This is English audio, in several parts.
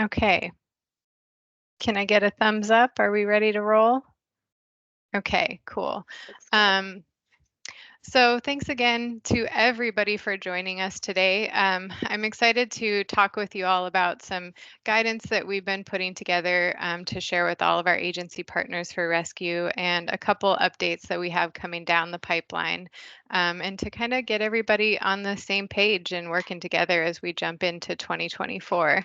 Okay. Can I get a thumbs up? Are we ready to roll? Okay, cool. Um, so thanks again to everybody for joining us today. I'm excited to talk with you all about some guidance that we've been putting together to share with all of our agency partners for rescue and a couple updates that we have coming down the pipeline and to kind of get everybody on the same page and working together as we jump into 2024.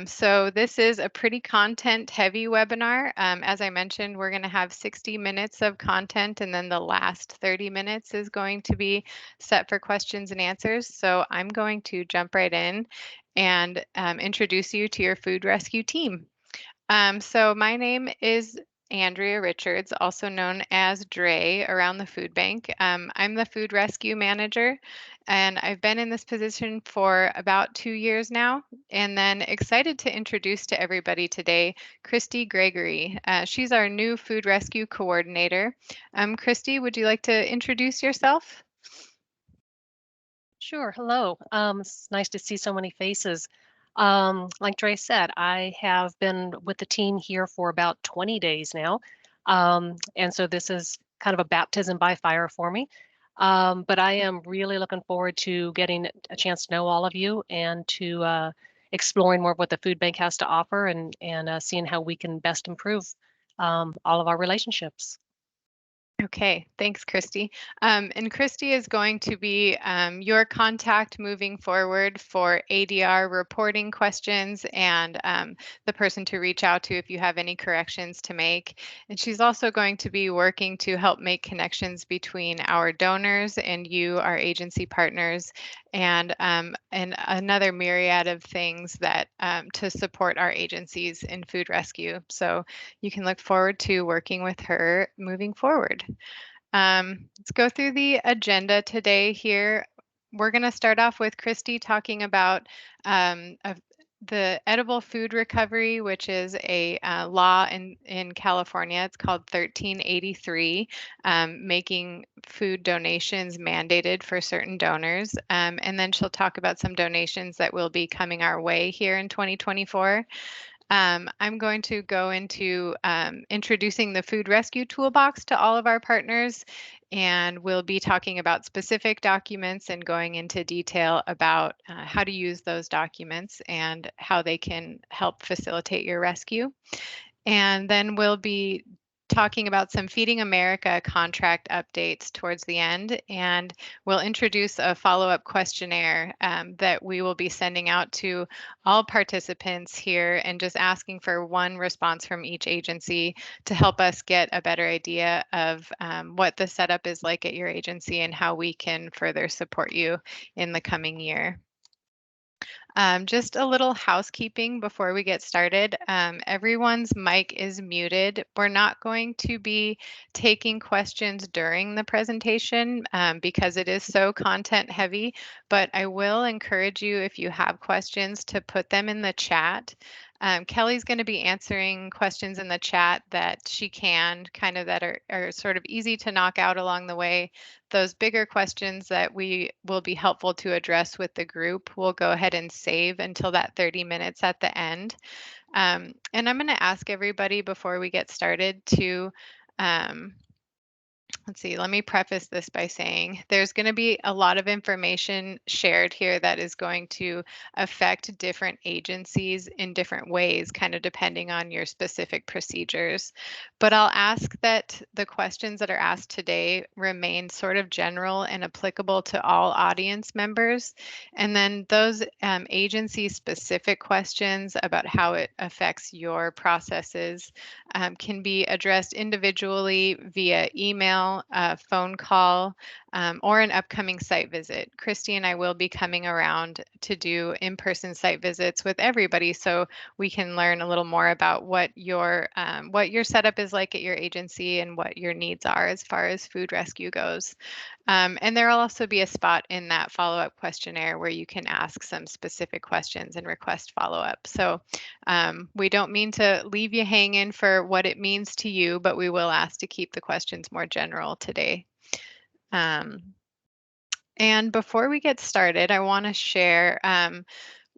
So this is a pretty content heavy webinar. As I mentioned, we're going to have 60 minutes of content and then the last 30 minutes is going to be set for questions and answers. So I'm going to jump right in and introduce you to your food rescue team. So my name is Andrea Richards, also known as Dre around the food bank. I'm the food rescue manager, and I've been in this position for about 2 years now. And then excited to introduce to everybody today, Christy Gregory. She's our new food rescue coordinator. Christy, would you like to introduce yourself? Sure. Hello. It's nice to see so many faces. Like Dre said, I have been with the team here for about 20 days now. And so this is kind of a baptism by fire for me. But I am really looking forward to getting a chance to know all of you and to exploring more of what the food bank has to offer and seeing how we can best improve all of our relationships. Okay, thanks, Christy. And Christy is going to be your contact moving forward for ADR reporting questions and the person to reach out to if you have any corrections to make. And she's also going to be working to help make connections between our donors and you, our agency partners, and another myriad of things that to support our agencies in food rescue. So you can look forward to working with her moving forward. Let's go through the agenda today here. We're going to start off with Christy talking about the edible food recovery, which is a law in California. It's called 1383, making food donations mandated for certain donors. And then she'll talk about some donations that will be coming our way here in 2024. I'm going to go into introducing the food rescue toolbox to all of our partners, and we'll be talking about specific documents and going into detail about how to use those documents and how they can help facilitate your rescue. And then we'll be talking about some Feeding America contract updates towards the end, and we'll introduce a follow-up questionnaire that we will be sending out to all participants here and just asking for one response from each agency to help us get a better idea of what the setup is like at your agency and how we can further support you in the coming year. Just a little housekeeping before we get started. Everyone's mic is muted. We're not going to be taking questions during the presentation because it is so content heavy, but I will encourage you if you have questions to put them in the chat. Kelly's going to be answering questions in the chat that she can, kind of that are sort of easy to knock out along the way. Those bigger questions that we will be helpful to address with the group, we'll go ahead and save until that 30 minutes at the end. And I'm going to ask everybody before we get started to let's see, let me preface this by saying there's going to be a lot of information shared here that is going to affect different agencies in different ways, kind of depending on your specific procedures. But I'll ask that the questions that are asked today remain sort of general and applicable to all audience members. And then those agency specific questions about how it affects your processes can be addressed individually via email, phone call, or an upcoming site visit. Christy and I will be coming around to do in-person site visits with everybody so we can learn a little more about what your setup is like at your agency and what your needs are as far as food rescue goes. And there will also be a spot in that follow-up questionnaire where you can ask some specific questions and request follow-up. So we don't mean to leave you hanging for what it means to you, but we will ask to keep the questions more general today. And before we get started, I want to share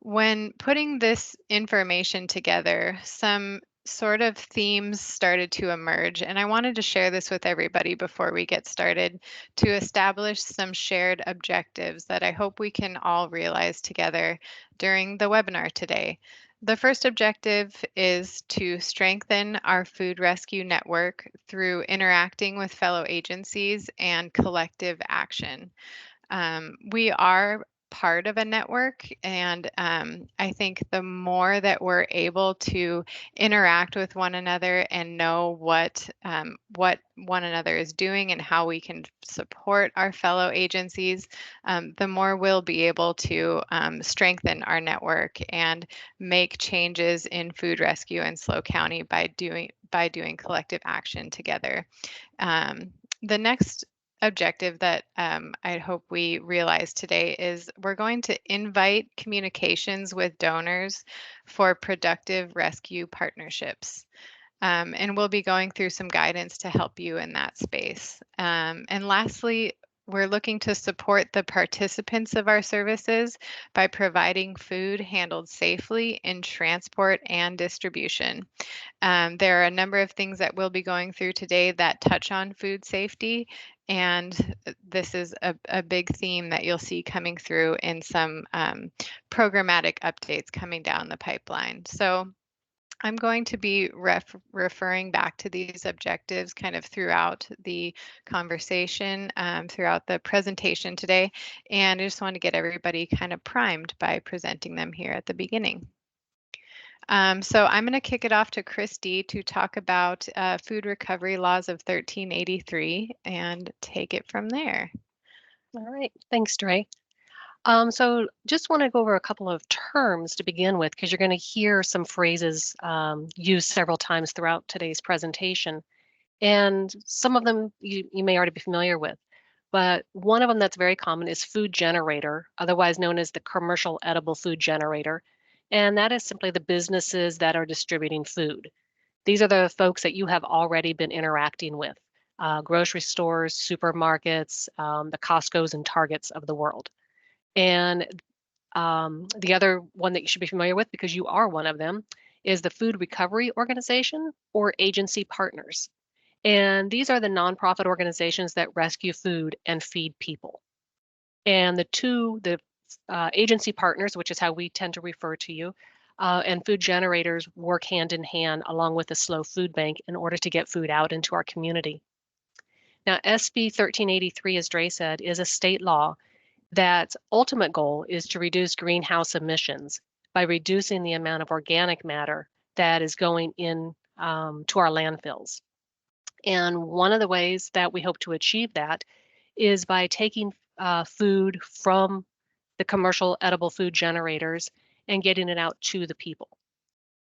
When putting this information together, some sort of themes started to emerge, and I wanted to share this with everybody before we get started to establish some shared objectives that I hope we can all realize together during the webinar today. The first objective is to strengthen our food rescue network through interacting with fellow agencies and collective action. We are part of a network, and I think the more that we're able to interact with one another and know what one another is doing and how we can support our fellow agencies, the more we'll be able to strengthen our network and make changes in food rescue in SLO County by doing collective action together. The next objective that I hope we realize today is we're going to invite communications with donors for productive rescue partnerships. And we'll be going through some guidance to help you in that space. And lastly, we're looking to support the participants of our services by providing food handled safely in transport and distribution. There are a number of things that we'll be going through today that touch on food safety, and this is a big theme that you'll see coming through in some programmatic updates coming down the pipeline. So I'm going to be referring back to these objectives kind of throughout the conversation, throughout the presentation today, and I just want to get everybody kind of primed by presenting them here at the beginning. So I'm going to kick it off to Christy to talk about food recovery laws of 1383 and take it from there. All right, thanks, Dre. So just want to go over a couple of terms to begin with, because you're going to hear some phrases used several times throughout today's presentation. And some of them you may already be familiar with. But one of them that's very common is food generator, otherwise known as the commercial edible food generator. And that is simply the businesses that are distributing food. These are the folks that you have already been interacting with, grocery stores, supermarkets, the Costco's and Targets of the world. And the other one that you should be familiar with, because you are one of them, is the Food Recovery Organization or agency partners. And these are the nonprofit organizations that rescue food and feed people. And the agency partners, which is how we tend to refer to you, and food generators work hand in hand along with the SLO Food Bank in order to get food out into our community. Now, SB 1383, as Dre said, is a state law that ultimate goal is to reduce greenhouse emissions by reducing the amount of organic matter that is going in to our landfills. And one of the ways that we hope to achieve that is by taking food from the commercial edible food generators and getting it out to the people.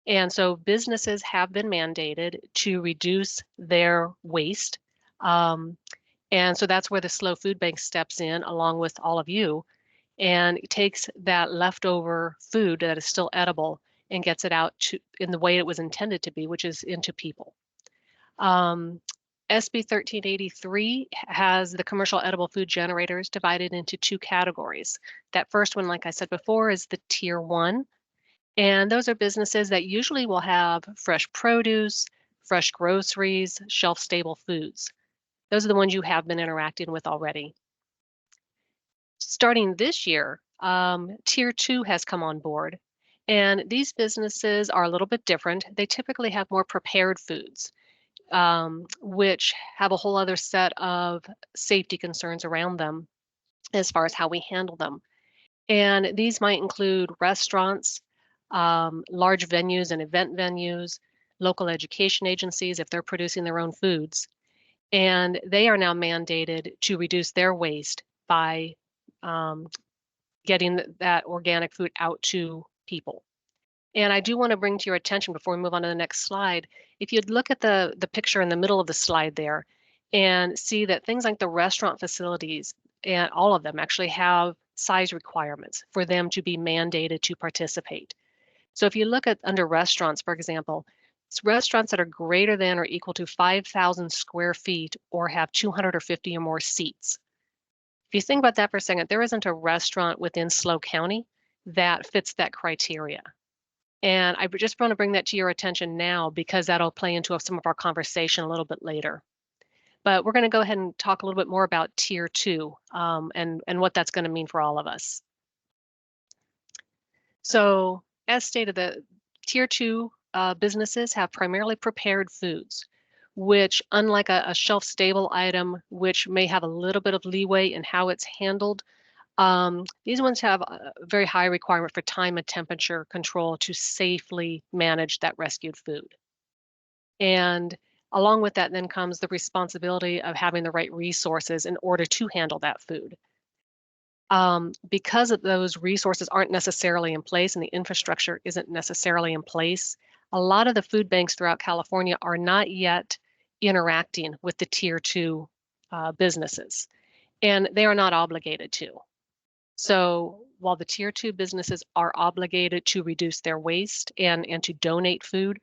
And so businesses have been mandated to reduce their waste. And so that's where the SLO Food Bank steps in along with all of you and takes that leftover food that is still edible and gets it out to in the way it was intended to be, which is into people. SB 1383 has the commercial edible food generators divided into two categories. That first one, like I said before, is the Tier 1. And those are businesses that usually will have fresh produce, fresh groceries, shelf-stable foods. Those are the ones you have been interacting with already. Starting this year, Tier 2 has come on board. And these businesses are a little bit different. They typically have more prepared foods, which have a whole other set of safety concerns around them as far as how we handle them. And these might include restaurants, large venues and event venues, local education agencies if they're producing their own foods. And they are now mandated to reduce their waste by getting that organic food out to people. And I do want to bring to your attention before we move on to the next slide, if you'd look at the picture in the middle of the slide there and see that things like the restaurant facilities and all of them actually have size requirements for them to be mandated to participate. So if you look at under restaurants, for example, it's restaurants that are greater than or equal to 5,000 square feet or have 250 or more seats. If you think about that for a second, there isn't a restaurant within SLO County that fits that criteria. And I just want to bring that to your attention now because that'll play into some of our conversation a little bit later. But we're going to go ahead and talk a little bit more about Tier 2 and what that's going to mean for all of us. So as stated, the Tier 2 businesses have primarily prepared foods, which unlike a shelf-stable item, which may have a little bit of leeway in how it's handled, these ones have a very high requirement for time and temperature control to safely manage that rescued food. And along with that then comes the responsibility of having the right resources in order to handle that food. Because of those resources aren't necessarily in place and the infrastructure isn't necessarily in place, a lot of the food banks throughout California are not yet interacting with the Tier 2 businesses, and they are not obligated to. So while the Tier 2 businesses are obligated to reduce their waste and to donate food,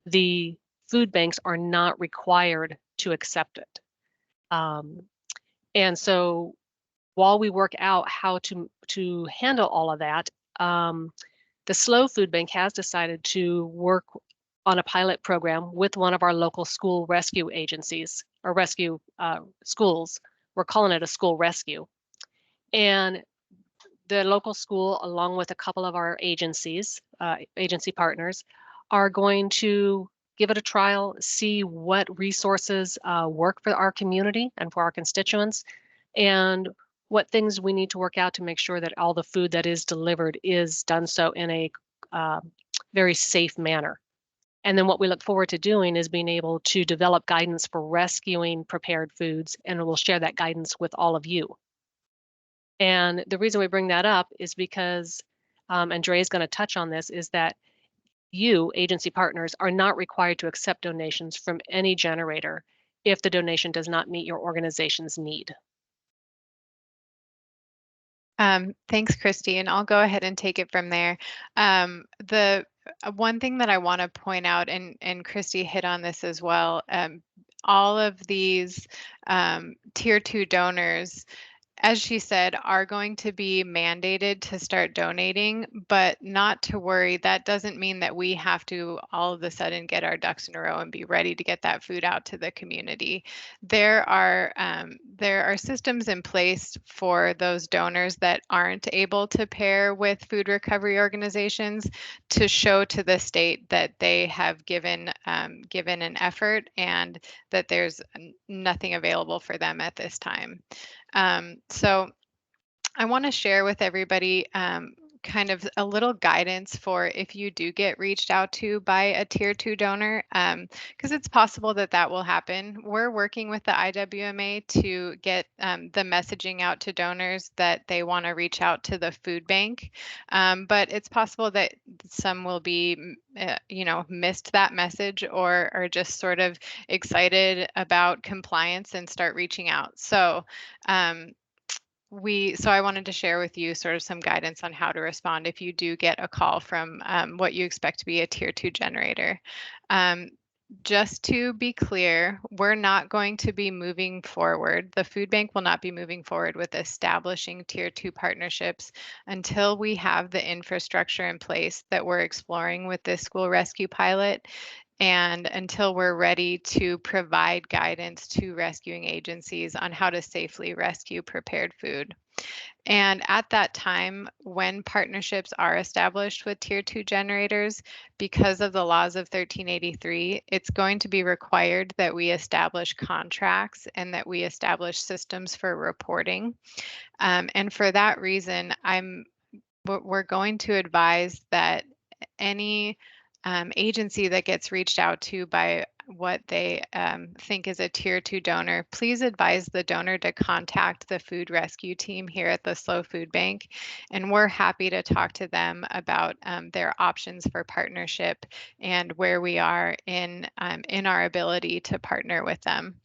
the food banks are not required to accept it. And so while we work out how to handle all of that, the SLO Food Bank has decided to work on a pilot program with one of our local school rescue agencies or rescue schools. We're calling it a school rescue. And the local school, along with a couple of our agencies, agency partners, are going to give it a trial, see what resources work for our community and for our constituents, and what things we need to work out to make sure that all the food that is delivered is done so in a very safe manner. And then what we look forward to doing is being able to develop guidance for rescuing prepared foods, and we'll share that guidance with all of you. And the reason we bring that up is because, and Dre is going to touch on this, is that you, agency partners, are not required to accept donations from any generator if the donation does not meet your organization's need. Thanks, Christy, and I'll go ahead and take it from there. The one thing that I want to point out, and Christy hit on this as well, all of these Tier 2 donors, as she said, are going to be mandated to start donating, but not to worry. That doesn't mean that we have to all of a sudden get our ducks in a row and be ready to get that food out to the community. There are systems in place for those donors that aren't able to pair with food recovery organizations to show to the state that they have given an effort and that there's nothing available for them at this time. So I want to share with everybody kind of a little guidance for if you do get reached out to by a Tier 2 donor, because it's possible that that will happen. We're working with the IWMA to get the messaging out to donors that they want to reach out to the food bank, but it's possible that some will be, missed that message or are just sort of excited about compliance and start reaching out. So I wanted to share with you sort of some guidance on how to respond if you do get a call from what you expect to be a Tier 2 generator. Just to be clear, we're not going to be moving forward. The food bank will not be moving forward with establishing Tier 2 partnerships until we have the infrastructure in place that we're exploring with this school rescue pilot, and until we're ready to provide guidance to rescuing agencies on how to safely rescue prepared food. And at that time, when partnerships are established with Tier 2 generators, because of the laws of 1383, it's going to be required that we establish contracts and that we establish systems for reporting. And for that reason, we're going to advise that any agency that gets reached out to by what they think is a Tier 2 donor, please advise the donor to contact the food rescue team here at the SLO Food Bank. And we're happy to talk to them about their options for partnership and where we are in our ability to partner with them.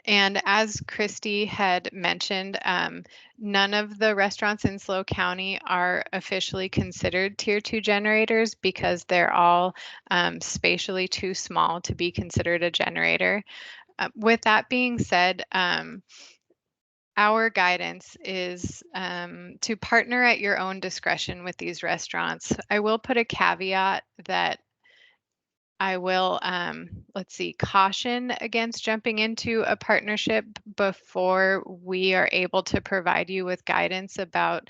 And as Christy had mentioned, none of the restaurants in SLO County are officially considered Tier 2 generators because they're all spatially too small to be considered a generator. With that being said, our guidance is to partner at your own discretion with these restaurants. I will put a caveat that I will, let's see, caution against jumping into a partnership before we are able to provide you with guidance about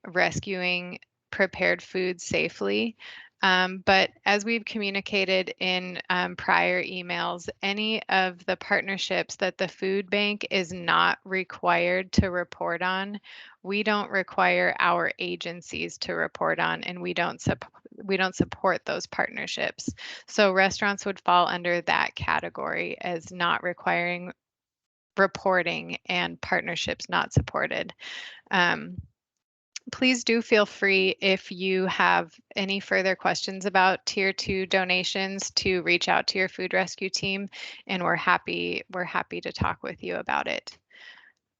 rescuing prepared food safely. But as we've communicated in prior emails, any of the partnerships that the food bank is not required to report on, we don't require our agencies to report on, and we don't support those partnerships. So restaurants would fall under that category as not requiring reporting and partnerships not supported. Um, Please do feel free if you have any further questions about tier 2 donations to reach out to your food rescue team, and we're happy to talk with you about it.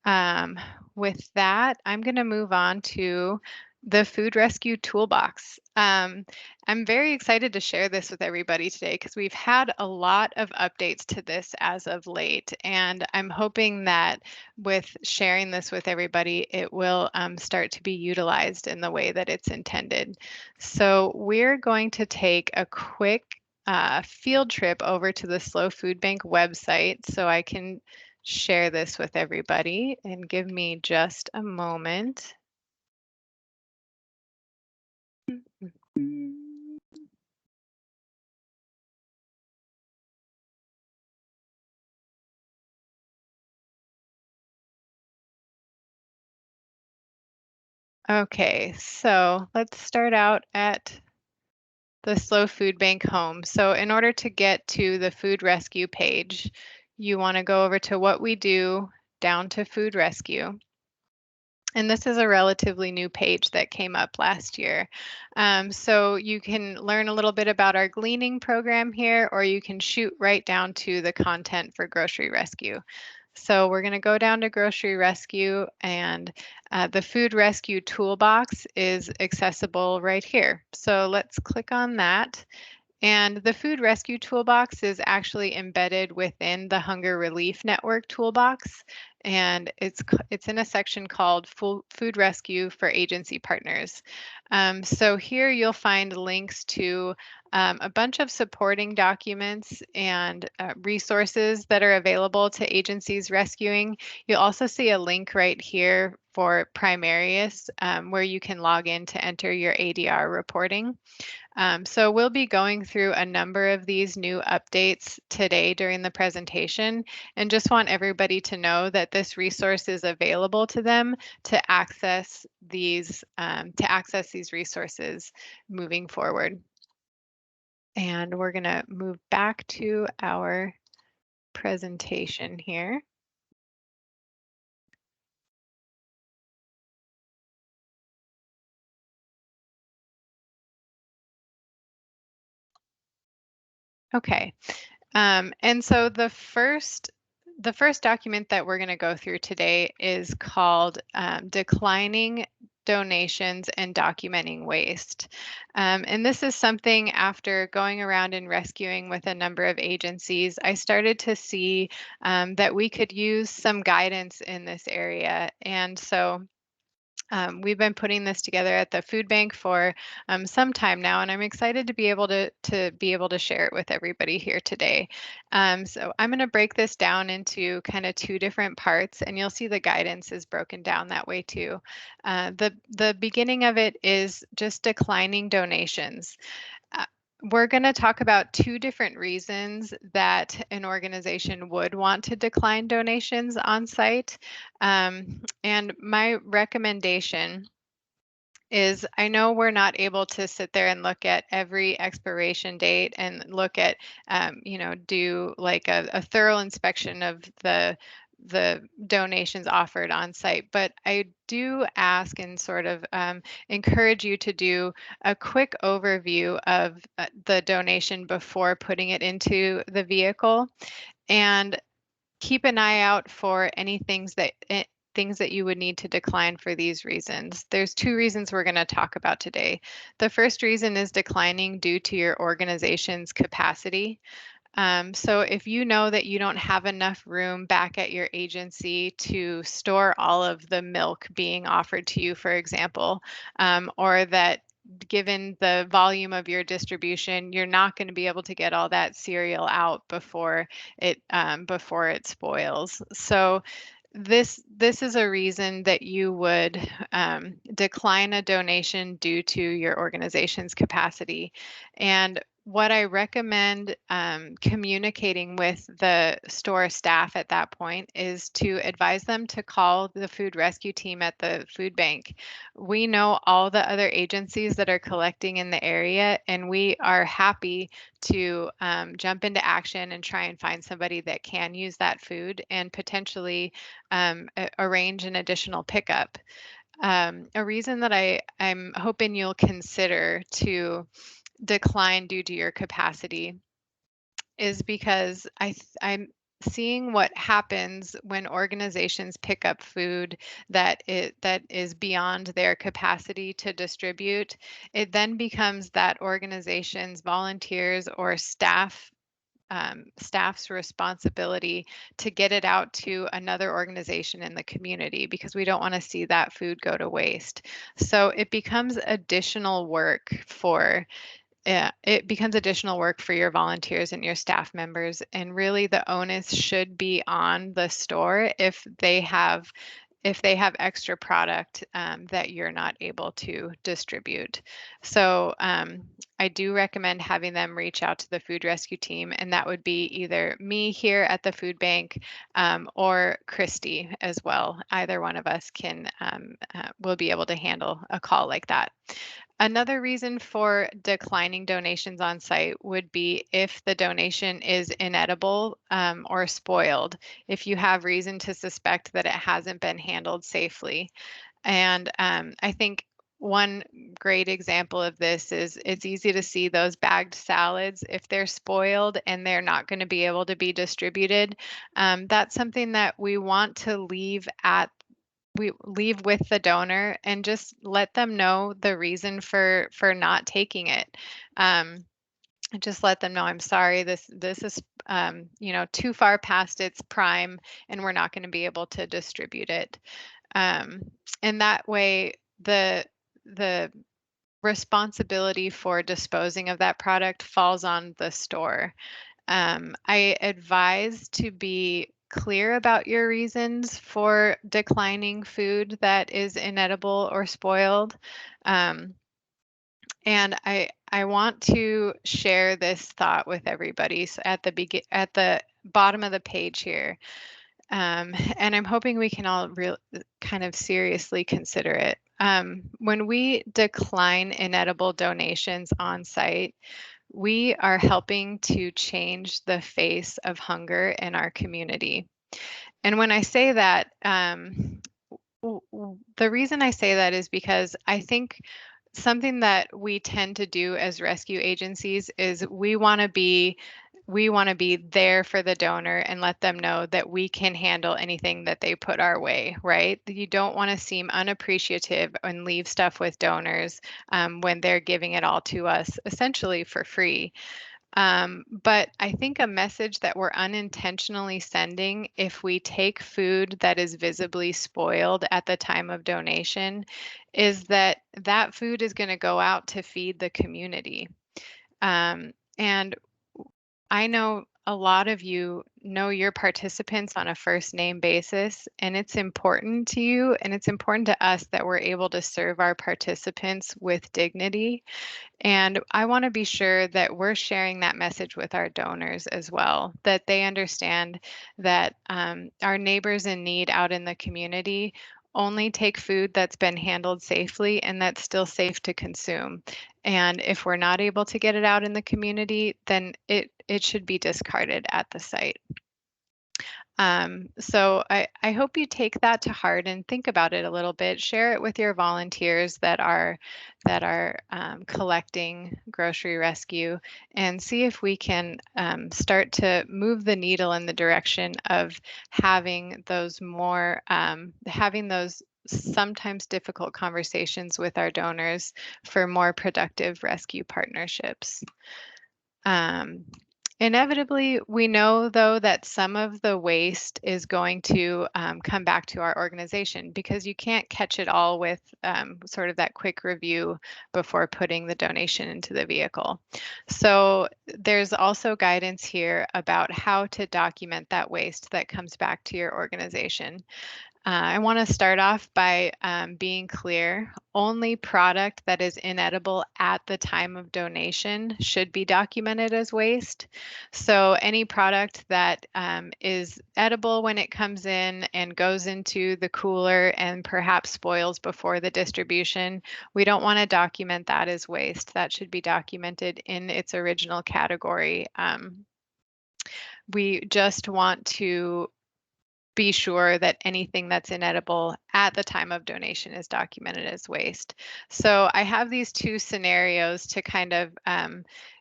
Um, with that, I'm going to move on to the Food Rescue Toolbox. I'm very excited to share this with everybody today because we've had a lot of updates to this as of late, and I'm hoping that with sharing this with everybody, it will start to be utilized in the way that it's intended. So we're going to take a quick field trip over to the SLO Food Bank website so I can share this with everybody, and give me just a moment. Okay, so let's start out at the SLO Food Bank home. So in order to get to the food rescue page, you want to go over to what we do, down to food rescue. And this is a relatively new page that came up last year. So you can learn a little bit about our gleaning program here, or you can shoot right down to the content for grocery rescue. So we're going to go down to grocery rescue, and the food rescue toolbox is accessible right here. So let's click on that. And the Food Rescue Toolbox is actually embedded within the Hunger Relief Network Toolbox, and it's in a section called Food Rescue for Agency Partners. So here you'll find links to a bunch of supporting documents and resources that are available to agencies rescuing. You'll also see a link right here for Primarius, where you can log in to enter your ADR reporting. So we'll be going through a number of these new updates today during the presentation, and just want everybody to know that this resource is available to them to access these resources moving forward. And we're going to move back to our presentation here. Okay. And so the first document that we're going to go through today is called Declining Donations and Documenting Waste. And this is something after going around and rescuing with a number of agencies, I started to see that we could use some guidance in this area. And so we've been putting this together at the food bank for some time now, and I'm excited to be able to share it with everybody here today. So I'm going to break this down into kind of two different parts, and you'll see the guidance is broken down that way too. The beginning of it is just declining donations. Uh, we're going to talk about two different reasons that an organization would want to decline donations on site. And my recommendation is, I know we're not able to sit there and look at every expiration date and look at, do like a thorough inspection of the donations offered on site, but I do ask and sort of encourage you to do a quick overview of the donation before putting it into the vehicle, and keep an eye out for any things that you would need to decline for these reasons. There's two reasons we're going to talk about today. The first reason is declining due to your organization's capacity. So if you know that you don't have enough room back at your agency to store all of the milk being offered to you, for example, or that given the volume of your distribution, you're not going to be able to get all that cereal out before it spoils. So this is a reason that you would decline a donation due to your organization's capacity. And what I recommend communicating with the store staff at that point is to advise them to call the food rescue team at the food bank. We know all the other agencies that are collecting in the area, and we are happy to jump into action and try and find somebody that can use that food and potentially arrange an additional pickup. A reason that I'm hoping you'll consider to decline due to your capacity is because I'm seeing what happens when organizations pick up food that is beyond their capacity to distribute. It then becomes that organization's volunteers or staff's responsibility to get it out to another organization in the community because we don't want to see that food go to waste. So it becomes additional work for it becomes additional work for your volunteers and your staff members. And really, the onus should be on the store if they have extra product that you're not able to distribute. So I do recommend having them reach out to the food rescue team, and that would be either me here at the food bank or Christy as well. Either one of us will be able to handle a call like that. Another reason for declining donations on site would be if the donation is inedible or spoiled, if you have reason to suspect that it hasn't been handled safely. And I think one great example of this is it's easy to see those bagged salads. If they're spoiled and they're not going to be able to be distributed, that's something that we leave with the donor and just let them know the reason for not taking it. Just let them know, I'm sorry, this is too far past its prime, and we're not going to be able to distribute it. And that way, the responsibility for disposing of that product falls on the store. I advise to be clear about your reasons for declining food that is inedible or spoiled. Um, and I want to share this thought with everybody at the bottom of the page here. And I'm hoping we can all kind of seriously consider it. When we decline inedible donations on site, we are helping to change the face of hunger in our community. And when I say that, the reason I say that is because I think something that we tend to do as rescue agencies is we want to be there for the donor and let them know that we can handle anything that they put our way, right? You don't want to seem unappreciative and leave stuff with donors when they're giving it all to us essentially for free. But I think a message that we're unintentionally sending if we take food that is visibly spoiled at the time of donation is that that food is going to go out to feed the community. And I know a lot of you know your participants on a first name basis, and it's important to you and it's important to us that we're able to serve our participants with dignity. And I want to be sure that we're sharing that message with our donors as well, that they understand that our neighbors in need out in the community only take food that's been handled safely and that's still safe to consume. And if we're not able to get it out in the community, then it should be discarded at the site. So I hope you take that to heart and think about it a little bit. Share it with your volunteers that are collecting grocery rescue, and see if we can start to move the needle in the direction of having those sometimes difficult conversations with our donors for more productive rescue partnerships. Um, Inevitably, we know though that some of the waste is going to come back to our organization because you can't catch it all with sort of that quick review before putting the donation into the vehicle. So there's also guidance here about how to document that waste that comes back to your organization. I want to start off by being clear. Only product that is inedible at the time of donation should be documented as waste. So any product that is edible when it comes in and goes into the cooler and perhaps spoils before the distribution, we don't want to document that as waste. That should be documented in its original category. We just want to be sure that anything that's inedible at the time of donation is documented as waste. So I have these two scenarios to kind of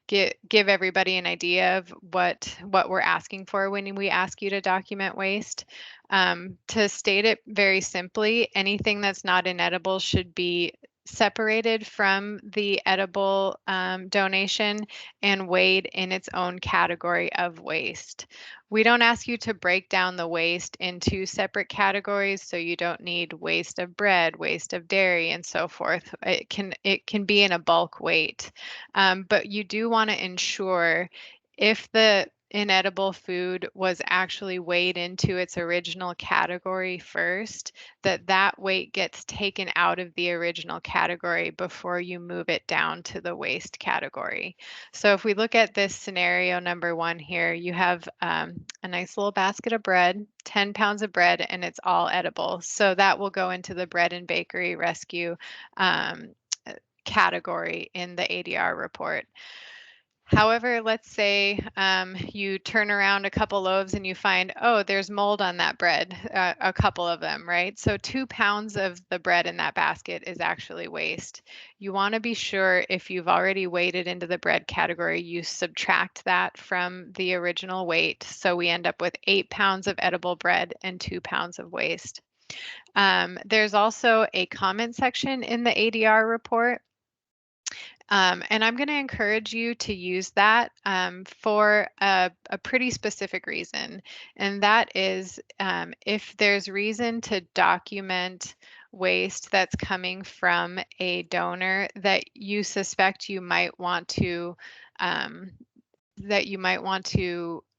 give everybody an idea of what we're asking for when we ask you to document waste. To state it very simply, anything that's not inedible should be separated from the edible donation and weighed in its own category of waste. We don't ask you to break down the waste into separate categories, so you don't need waste of bread, waste of dairy, and so forth. It can be in a bulk weight, but you do want to ensure if the inedible food was actually weighed into its original category first, that that weight gets taken out of the original category before you move it down to the waste category. So if we look at this scenario number one here, you have a nice little basket of bread, 10 pounds of bread, and it's all edible. So that will go into the bread and bakery rescue um, category in the ADR report. However, let's say you turn around a couple loaves and you find, oh, there's mold on that bread, a couple of them, right? So 2 pounds of the bread in that basket is actually waste. You want to be sure if you've already weighed it into the bread category, you subtract that from the original weight. So we end up with 8 pounds of edible bread and 2 pounds of waste. There's also a comment section in the ADR report. And I'm going to encourage you to use that for a pretty specific reason. And that is if there's reason to document waste that's coming from a donor that you suspect you might want to um,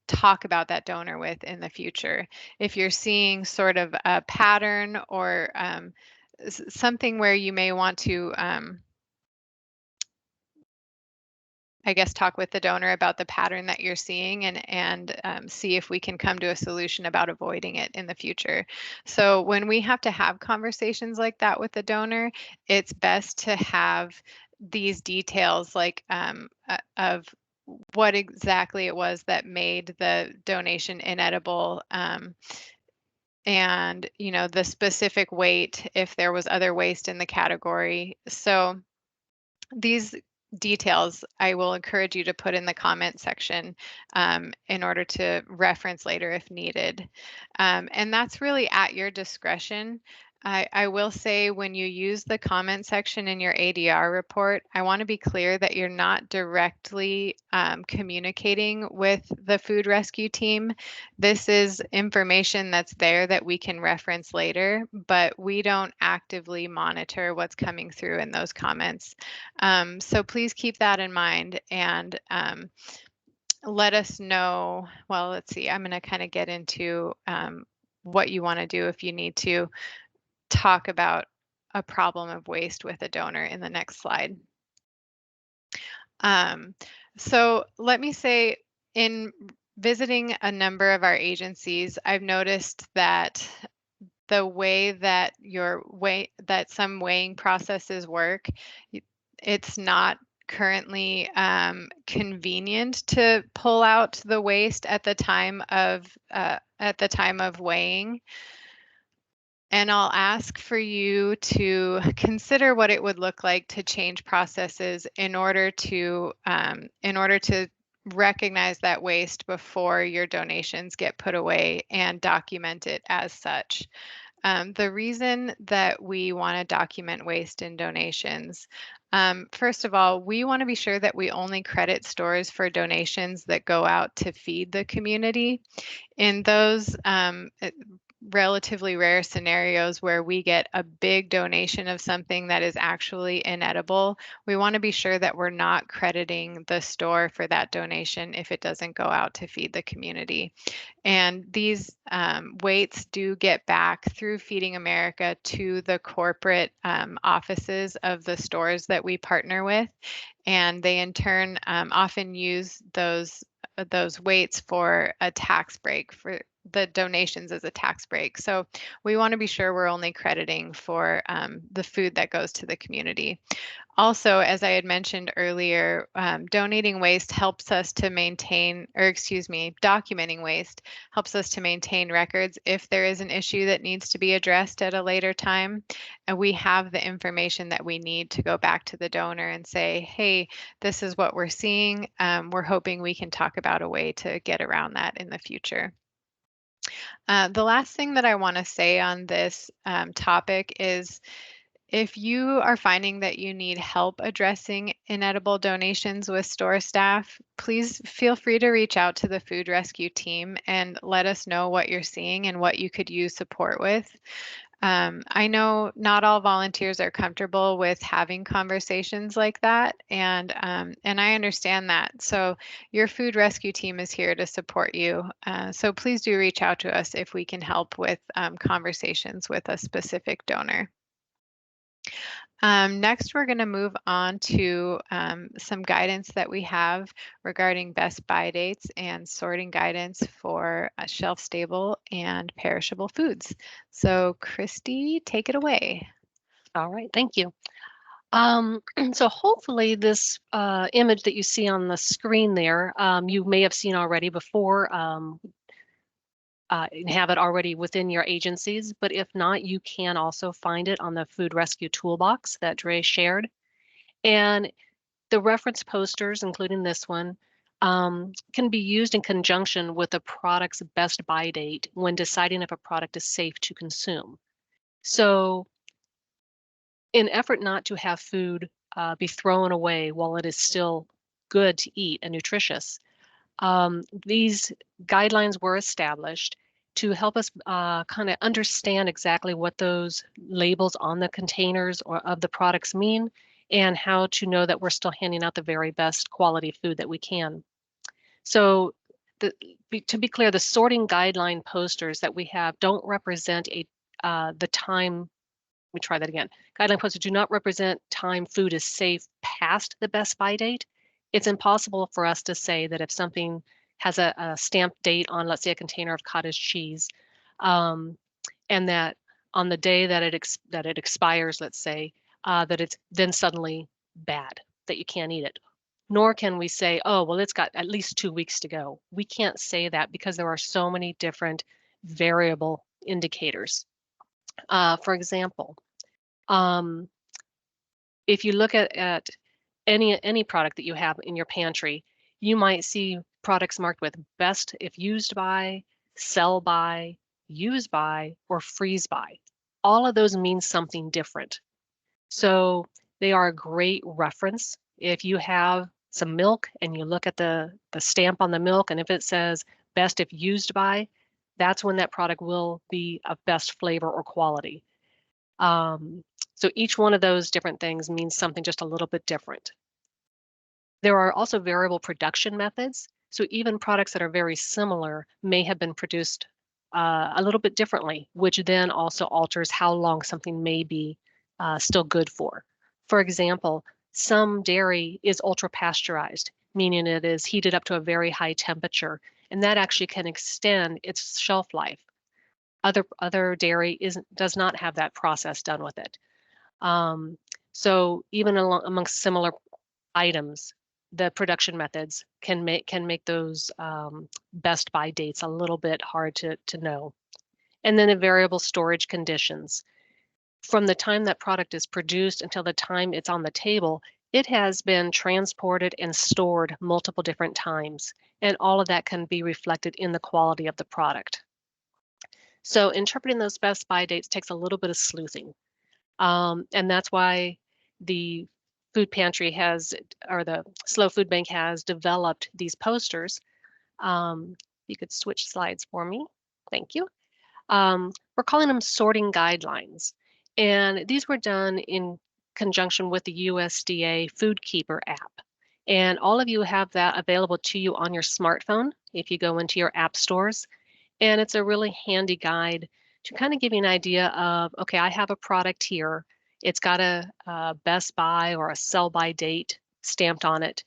talk about that donor with in the future. If you're seeing sort of a pattern or something where you may want to I guess, talk with the donor about the pattern that you're seeing and see if we can come to a solution about avoiding it in the future. So when we have to have conversations like that with the donor, it's best to have these details like of what exactly it was that made the donation inedible and the specific weight if there was other waste in the category. So these details I will encourage you to put in the comment section in order to reference later if needed. And that's really at your discretion. I will say when you use the comment section in your ADR report, I want to be clear that you're not directly communicating with the food rescue team. This is information that's there that we can reference later, but we don't actively monitor what's coming through in those comments. So please keep that in mind and let us know. Well, let's see, I'm going to kind of get into what you want to do if you need to talk about a problem of waste with a donor in the next slide. So let me say, in visiting a number of our agencies, I've noticed that the way that some weighing processes work, it's not currently convenient to pull out the waste at the time of weighing. And I'll ask for you to consider what it would look like to change processes in order to recognize that waste before your donations get put away and document it as such. The reason that we want to document waste in donations First of all, we want to be sure that we only credit stores for donations that go out to feed the community. In those relatively rare scenarios where we get a big donation of something that is actually inedible, we want to be sure that we're not crediting the store for that donation if it doesn't go out to feed the community. And these weights do get back through Feeding America to the corporate offices of the stores that we partner with. And they in turn often use those weights for a tax break, for the donations as a tax break. So we want to be sure we're only crediting for the food that goes to the community. Also, as I had mentioned earlier, donating waste helps us to maintain, or excuse me, documenting waste helps us to maintain records if there is an issue that needs to be addressed at a later time. And we have the information that we need to go back to the donor and say, hey, this is what we're seeing. We're hoping we can talk about a way to get around that in the future. The last thing that I want to say on this topic is if you are finding that you need help addressing inedible donations with store staff, please feel free to reach out to the food rescue team and let us know what you're seeing and what you could use support with. I know not all volunteers are comfortable with having conversations like that, and I understand that. So your food rescue team is here to support you. So please do reach out to us if we can help with conversations with a specific donor. Next, we're going to move on to some guidance that we have regarding best buy dates and sorting guidance for shelf-stable and perishable foods. So, Christy, take it away. All right, thank you. So hopefully this image that you see on the screen there, you may have seen already before, and have it already within your agencies, but if not, you can also find it on the Food Rescue Toolbox that Dre shared. And the reference posters, including this one, can be used in conjunction with a product's best buy date when deciding if a product is safe to consume. So in effort not to have food be thrown away while it is still good to eat and nutritious, these guidelines were established to help us kind of understand exactly what those labels on the containers or of the products mean and how to know that we're still handing out the very best quality food that we can. So to be clear, the sorting guideline posters that we have don't represent the time. Let me try that again. Guideline posters do not represent time food is safe past the best buy date. It's impossible for us to say that if something has a stamped date on, let's say, a container of cottage cheese, um, and that on the day that it expires, let's say, that it's then suddenly bad, that you can't eat it. Nor can we say, oh, well, it's got at least 2 weeks to go. We can't say that because there are so many different variable indicators. For example, um, if you look at any product that you have in your pantry, you might see products marked with best if used by, sell by, use by, or freeze by. All of those mean something different. So they are a great reference. If you have some milk and you look at the stamp on the milk, and if it says best if used by, that's when that product will be of best flavor or quality. So each one of those different things means something just a little bit different. There are also variable production methods. So even products that are very similar may have been produced a little bit differently, which then also alters how long something may be still good for. For example, some dairy is ultra pasteurized, meaning it is heated up to a very high temperature, and that actually can extend its shelf life. Other dairy does not have that process done with it. So even amongst similar items, the production methods can make those best buy dates a little bit hard to know. And then the variable storage conditions. From the time that product is produced until the time it's on the table, it has been transported and stored multiple different times. And all of that can be reflected in the quality of the product. So interpreting those best buy dates takes a little bit of sleuthing. And that's why the food pantry has, or the SLO Food Bank has developed these posters. You could switch slides for me. Thank you. We're calling them sorting guidelines. And these were done in conjunction with the USDA Food Keeper app. And all of you have that available to you on your smartphone if you go into your app stores. And it's a really handy guide to kind of give you an idea of, okay, I have a product here. It's got a best by or a sell by date stamped on it.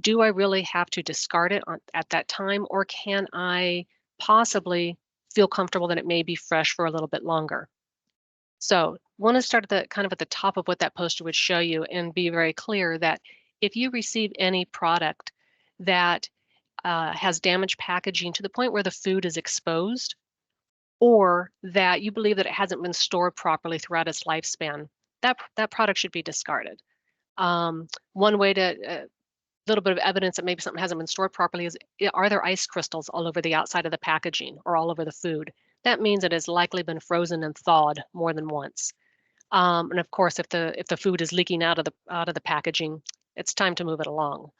Do I really have to discard it at that time, or can I possibly feel comfortable that it may be fresh for a little bit longer? So want to start at the kind of at the top of what that poster would show you and be very clear that if you receive any product that has damaged packaging to the point where the food is exposed, or that you believe that it hasn't been stored properly throughout its lifespan, that product should be discarded. One way to little bit of evidence that maybe something hasn't been stored properly is, are there ice crystals all over the outside of the packaging or all over the food? That means it has likely been frozen and thawed more than once. And of course, if the food is leaking out of the packaging, it's time to move it along.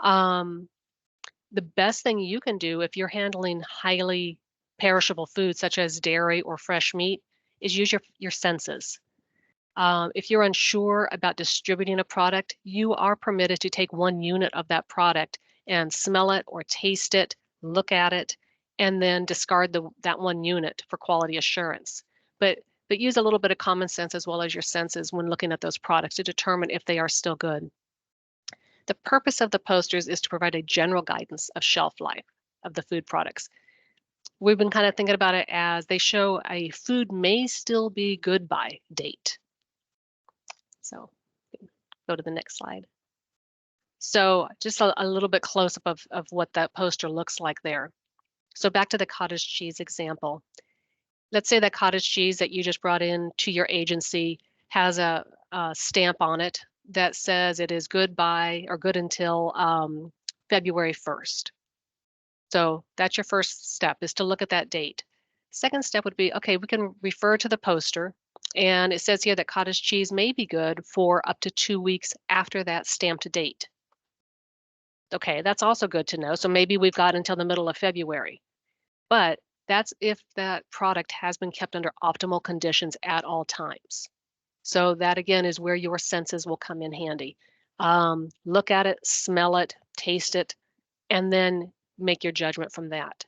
The best thing you can do if you're handling highly perishable foods such as dairy or fresh meat is use your senses. If you're unsure about distributing a product, you are permitted to take 1 unit of that product and smell it or taste it, look at it, and then discard that 1 unit for quality assurance. But use a little bit of common sense as well as your senses when looking at those products to determine if they are still good. The purpose of the posters is to provide a general guidance of shelf life of the food products. We've been kind of thinking about it as they show a food may still be good by date. So go to the next slide. So just a little bit close up of what that poster looks like there. So back to the cottage cheese example. Let's say that cottage cheese that you just brought in to your agency has a stamp on it that says it is good by or good until February 1st. So that's your first step, is to look at that date. Second step would be, okay, we can refer to the poster, and it says here that cottage cheese may be good for up to 2 weeks after that stamped date. Okay, that's also good to know. So maybe we've got until the middle of February, but that's if that product has been kept under optimal conditions at all times. So that again is where your senses will come in handy. Look at it, smell it, taste it, and then make your judgment from that.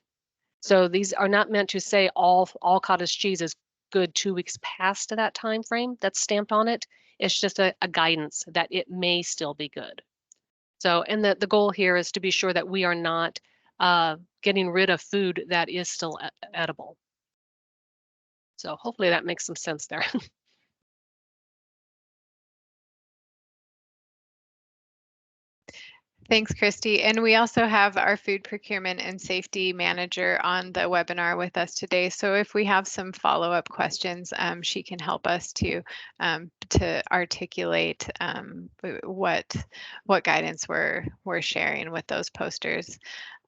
So these are not meant to say all cottage cheese is good 2 weeks past that time frame that's stamped on it. It's just a guidance that it may still be good. So, and the goal here is to be sure that we are not getting rid of food that is still edible. So hopefully that makes some sense there. Thanks, Christy. And we also have our food procurement and safety manager on the webinar with us today. So if we have some follow-up questions, she can help us to articulate what guidance we're sharing with those posters.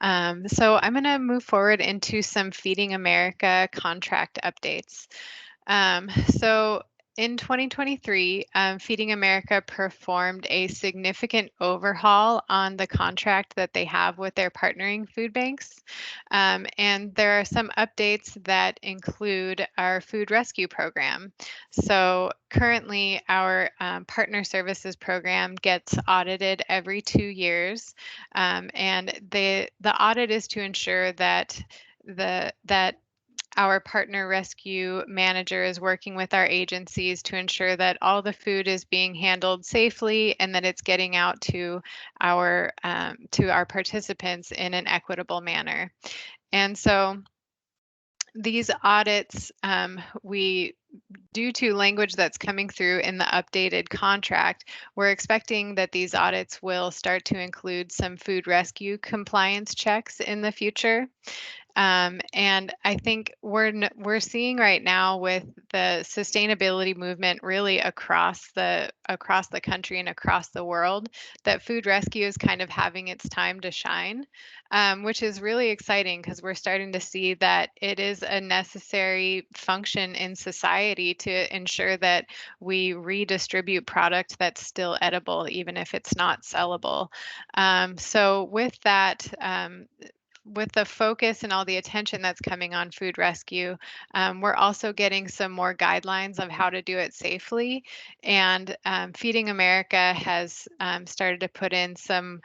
So I'm going to move forward into some Feeding America contract updates. So in 2023, Feeding America performed a significant overhaul on the contract that they have with their partnering food banks. And there are some updates that include our food rescue program. So currently, our partner services program gets audited every 2 years. And the audit is to ensure that our partner rescue manager is working with our agencies to ensure that all the food is being handled safely and that it's getting out to our participants in an equitable manner. And so these audits, due to language that's coming through in the updated contract, we're expecting that these audits will start to include some food rescue compliance checks in the future. And I think we're seeing right now with the sustainability movement really across the country and across the world that food rescue is kind of having its time to shine, which is really exciting because we're starting to see that it is a necessary function in society to ensure that we redistribute product that's still edible, even if it's not sellable. So with that, with the focus and all the attention that's coming on food rescue, we're also getting some more guidelines of how to do it safely. And Feeding America has started to put in some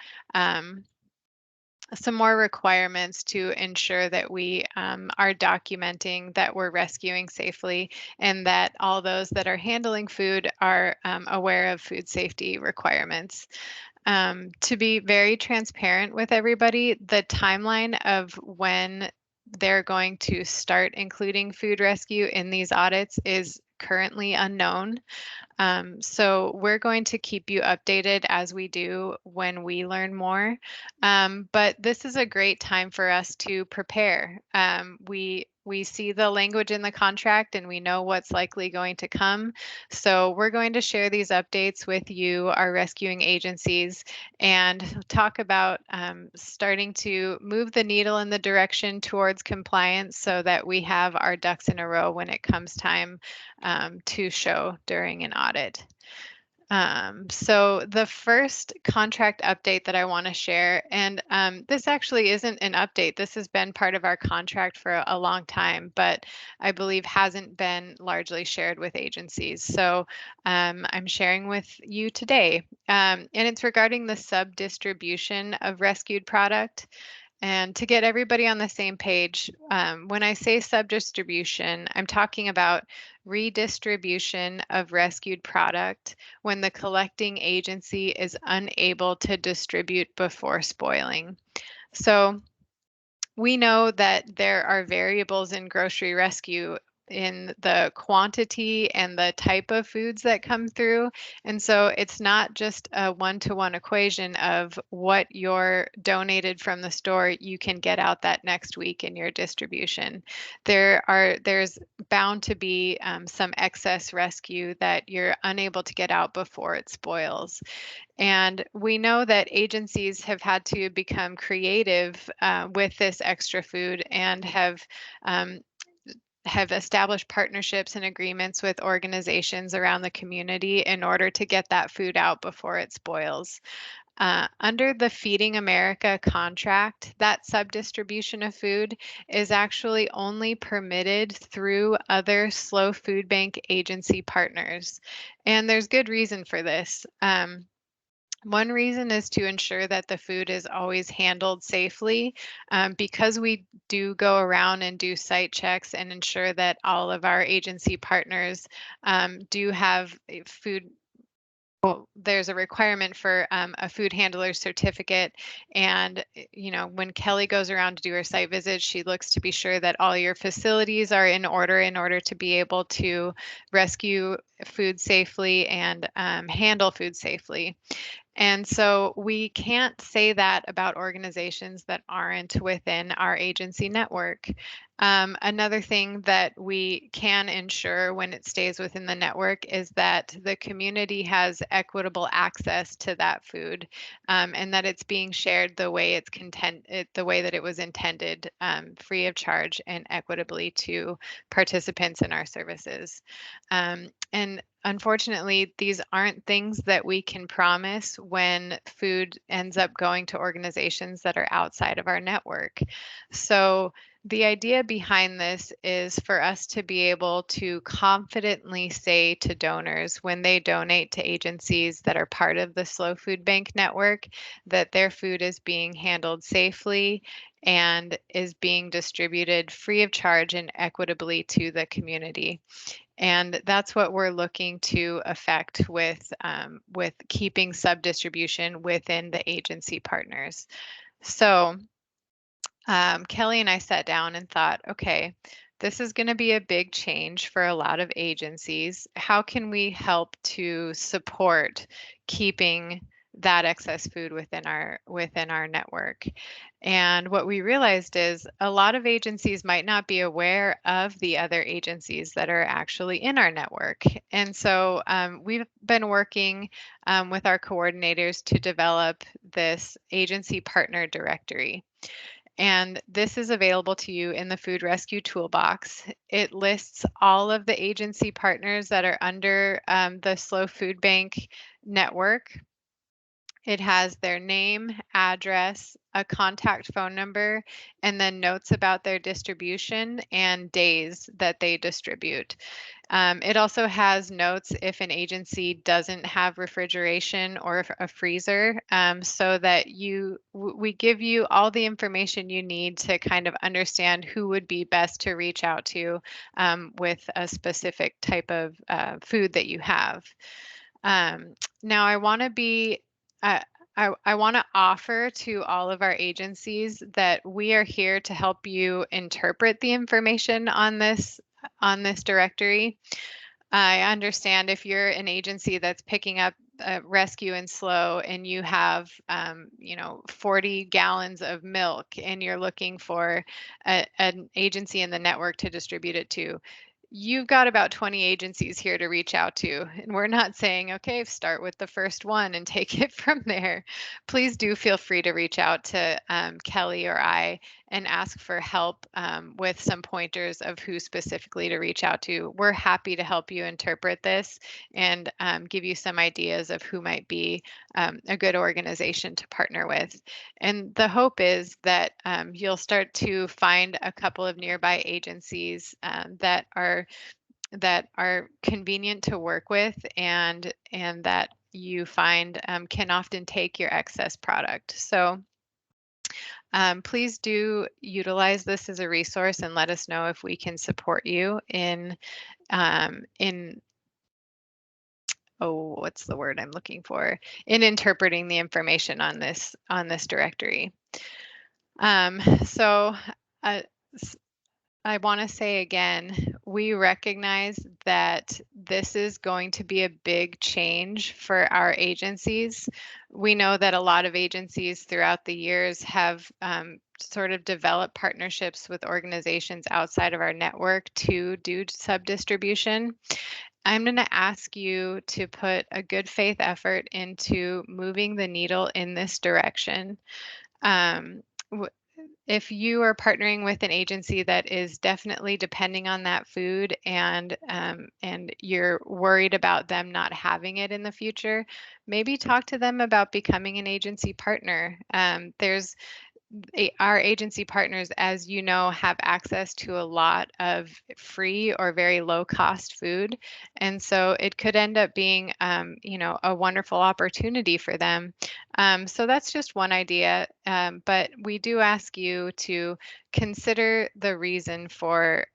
more requirements to ensure that we are documenting that we're rescuing safely and that all those that are handling food are aware of food safety requirements. To be very transparent with everybody, the timeline of when they're going to start including food rescue in these audits is currently unknown. So we're going to keep you updated as we do when we learn more. But this is a great time for us to prepare. We see the language in the contract and we know what's likely going to come. So we're going to share these updates with you, our rescuing agencies, and talk about starting to move the needle in the direction towards compliance so that we have our ducks in a row when it comes time to show during an audit. So the first contract update that I want to share, and this actually isn't an update. This has been part of our contract for a long time, but I believe hasn't been largely shared with agencies. So I'm sharing with you today, and it's regarding the sub-distribution of rescued product. And to get everybody on the same page, when I say sub-distribution, I'm talking about redistribution of rescued product when the collecting agency is unable to distribute before spoiling. So we know that there are variables in grocery rescue in the quantity and the type of foods that come through. And so it's not just a one-to-one equation of what you're donated from the store you can get out that next week in your distribution. There's bound to be some excess rescue that you're unable to get out before it spoils. And we know that agencies have had to become creative with this extra food and have established partnerships and agreements with organizations around the community in order to get that food out before it spoils. Under the Feeding America contract, that sub-distribution of food is actually only permitted through other SLO Food Bank agency partners. And there's good reason for this. One reason is to ensure that the food is always handled safely, because we do go around and do site checks and ensure that all of our agency partners do have food. Well, there's a requirement for a food handler certificate. And, when Kelly goes around to do her site visits, she looks to be sure that all your facilities are in order to be able to rescue food safely and handle food safely. And so we can't say that about organizations that aren't within our agency network. Another thing that we can ensure when it stays within the network is that the community has equitable access to that food, and that it's being shared the way that it was intended, free of charge and equitably to participants in our services. And unfortunately, these aren't things that we can promise when food ends up going to organizations that are outside of our network. So the idea behind this is for us to be able to confidently say to donors when they donate to agencies that are part of the SLO Food Bank network that their food is being handled safely and is being distributed free of charge and equitably to the community. And that's what we're looking to affect with keeping sub-distribution within the agency partners. So Kelly and I sat down and thought, okay, this is going to be a big change for a lot of agencies. How can we help to support keeping that excess food within our network. And what we realized is a lot of agencies might not be aware of the other agencies that are actually in our network. And so we've been working with our coordinators to develop this agency partner directory. And this is available to you in the Food Rescue Toolbox. It lists all of the agency partners that are under the SLO Food Bank network. It has their name, address, a contact phone number, and then notes about their distribution and days that they distribute. It also has notes if an agency doesn't have refrigeration or a freezer, so that we give you all the information you need to kind of understand who would be best to reach out to with a specific type of food that you have. Now, I want to be, I want to offer to all of our agencies that we are here to help you interpret the information on this directory. I understand if you're an agency that's picking up rescue and SLO and you have, 40 gallons of milk and you're looking for an agency in the network to distribute it to, you've got about 20 agencies here to reach out to. And we're not saying, okay, start with the first one and take it from there. Please do feel free to reach out to Kelly or I and ask for help with some pointers of who specifically to reach out to. We're happy to help you interpret this and give you some ideas of who might be a good organization to partner with. And the hope is that you'll start to find a couple of nearby agencies that are convenient to work with and that you find can often take your excess product. So please do utilize this as a resource and let us know if we can support you in oh, what's the word I'm looking for? In interpreting the information on this directory. So uh, I want to say again, we recognize that this is going to be a big change for our agencies. We know that a lot of agencies throughout the years have sort of developed partnerships with organizations outside of our network to do sub distribution. I'm going to ask you to put a good faith effort into moving the needle in this direction. Um, if you are partnering with an agency that is definitely depending on that food and you're worried about them not having it in the future, maybe talk to them about becoming an agency partner. There's our agency partners, as you know, have access to a lot of free or very low cost food. And so it could end up being, a wonderful opportunity for them. So that's just one idea. But we do ask you to consider the reason for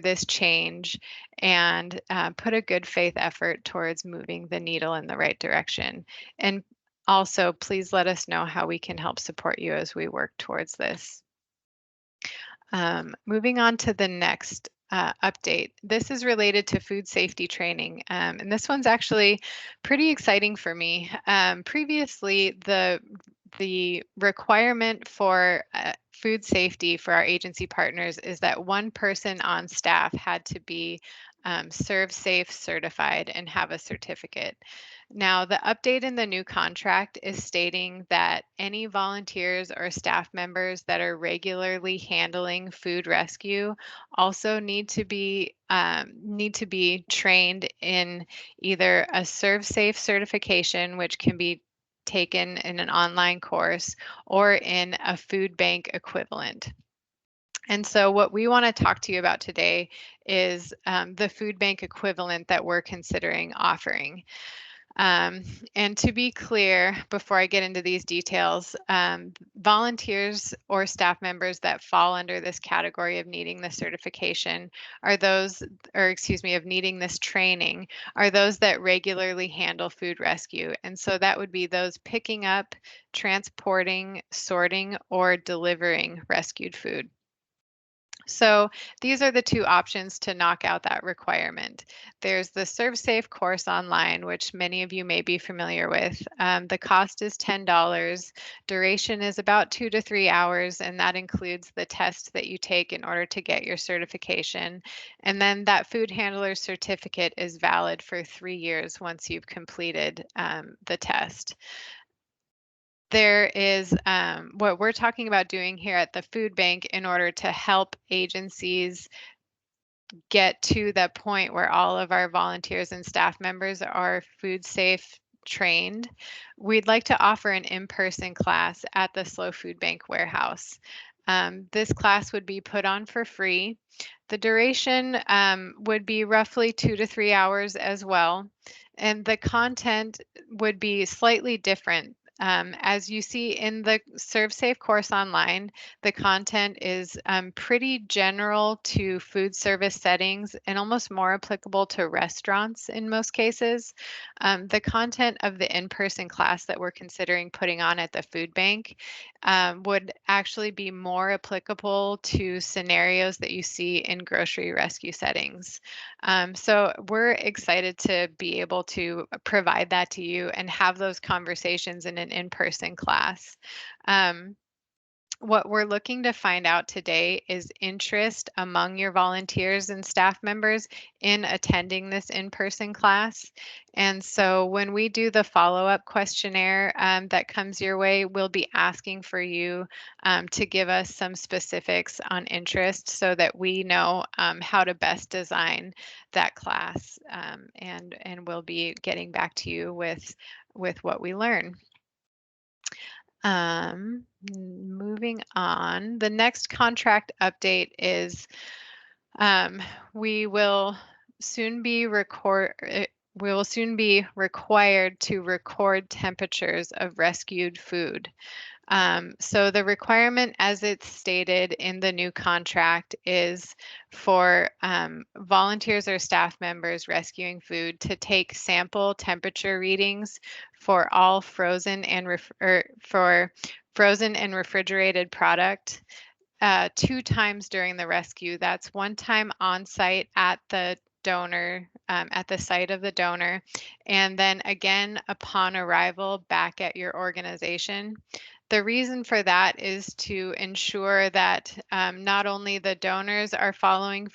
this change and put a good faith effort towards moving the needle in the right direction. And also, please let us know how we can help support you as we work towards this. Moving on to the next update. This is related to food safety training, and this one's actually pretty exciting for me. Previously, the requirement for food safety for our agency partners is that one person on staff had to be Serve Safe certified and have a certificate. Now, the update in the new contract is stating that any volunteers or staff members that are regularly handling food rescue also need to be trained in either a Serve Safe certification, which can be taken in an online course, or in a food bank equivalent. And so, what we want to talk to you about today is the food bank equivalent that we're considering offering. Um, and to be clear, before I get into these details, volunteers or staff members that fall under this category of needing the certification are those, or excuse me, of needing this training, are those that regularly handle food rescue. And so that would be those picking up, transporting, sorting, or delivering rescued food. So these are the two options to knock out that requirement. There's the Serve Safe course online, which many of you may be familiar with. The cost is $10. Duration is about 2 to 3 hours, and that includes the test that you take in order to get your certification. And then that food handler certificate is valid for 3 years once you've completed the test. There is what we're talking about doing here at the food bank in order to help agencies get to the point where all of our volunteers and staff members are food safe trained. We'd like to offer an in-person class at the SLO Food Bank warehouse. This class would be put on for free. The duration would be roughly 2 to 3 hours as well. And the content would be slightly different. As you see in the Serve Safe course online, the content is pretty general to food service settings and almost more applicable to restaurants in most cases. The content of the in-person class that we're considering putting on at the food bank would actually be more applicable to scenarios that you see in grocery rescue settings. So we're excited to be able to provide that to you and have those conversations in an in-person class. What we're looking to find out today is interest among your volunteers and staff members in attending this in-person class. And so when we do the follow-up questionnaire that comes your way, we'll be asking for you to give us some specifics on interest so that we know how to best design that class. And we'll be getting back to you with what we learn. Moving on, the next contract update is we will soon be we will soon be required to record temperatures of rescued food. So the requirement as it's stated in the new contract is for volunteers or staff members rescuing food to take sample temperature readings for all frozen and for frozen and refrigerated product 2 times during the rescue. That's one time on site at the donor, at the site of the donor, and then again upon arrival back at your organization. The reason for that is to ensure that not only the donors are following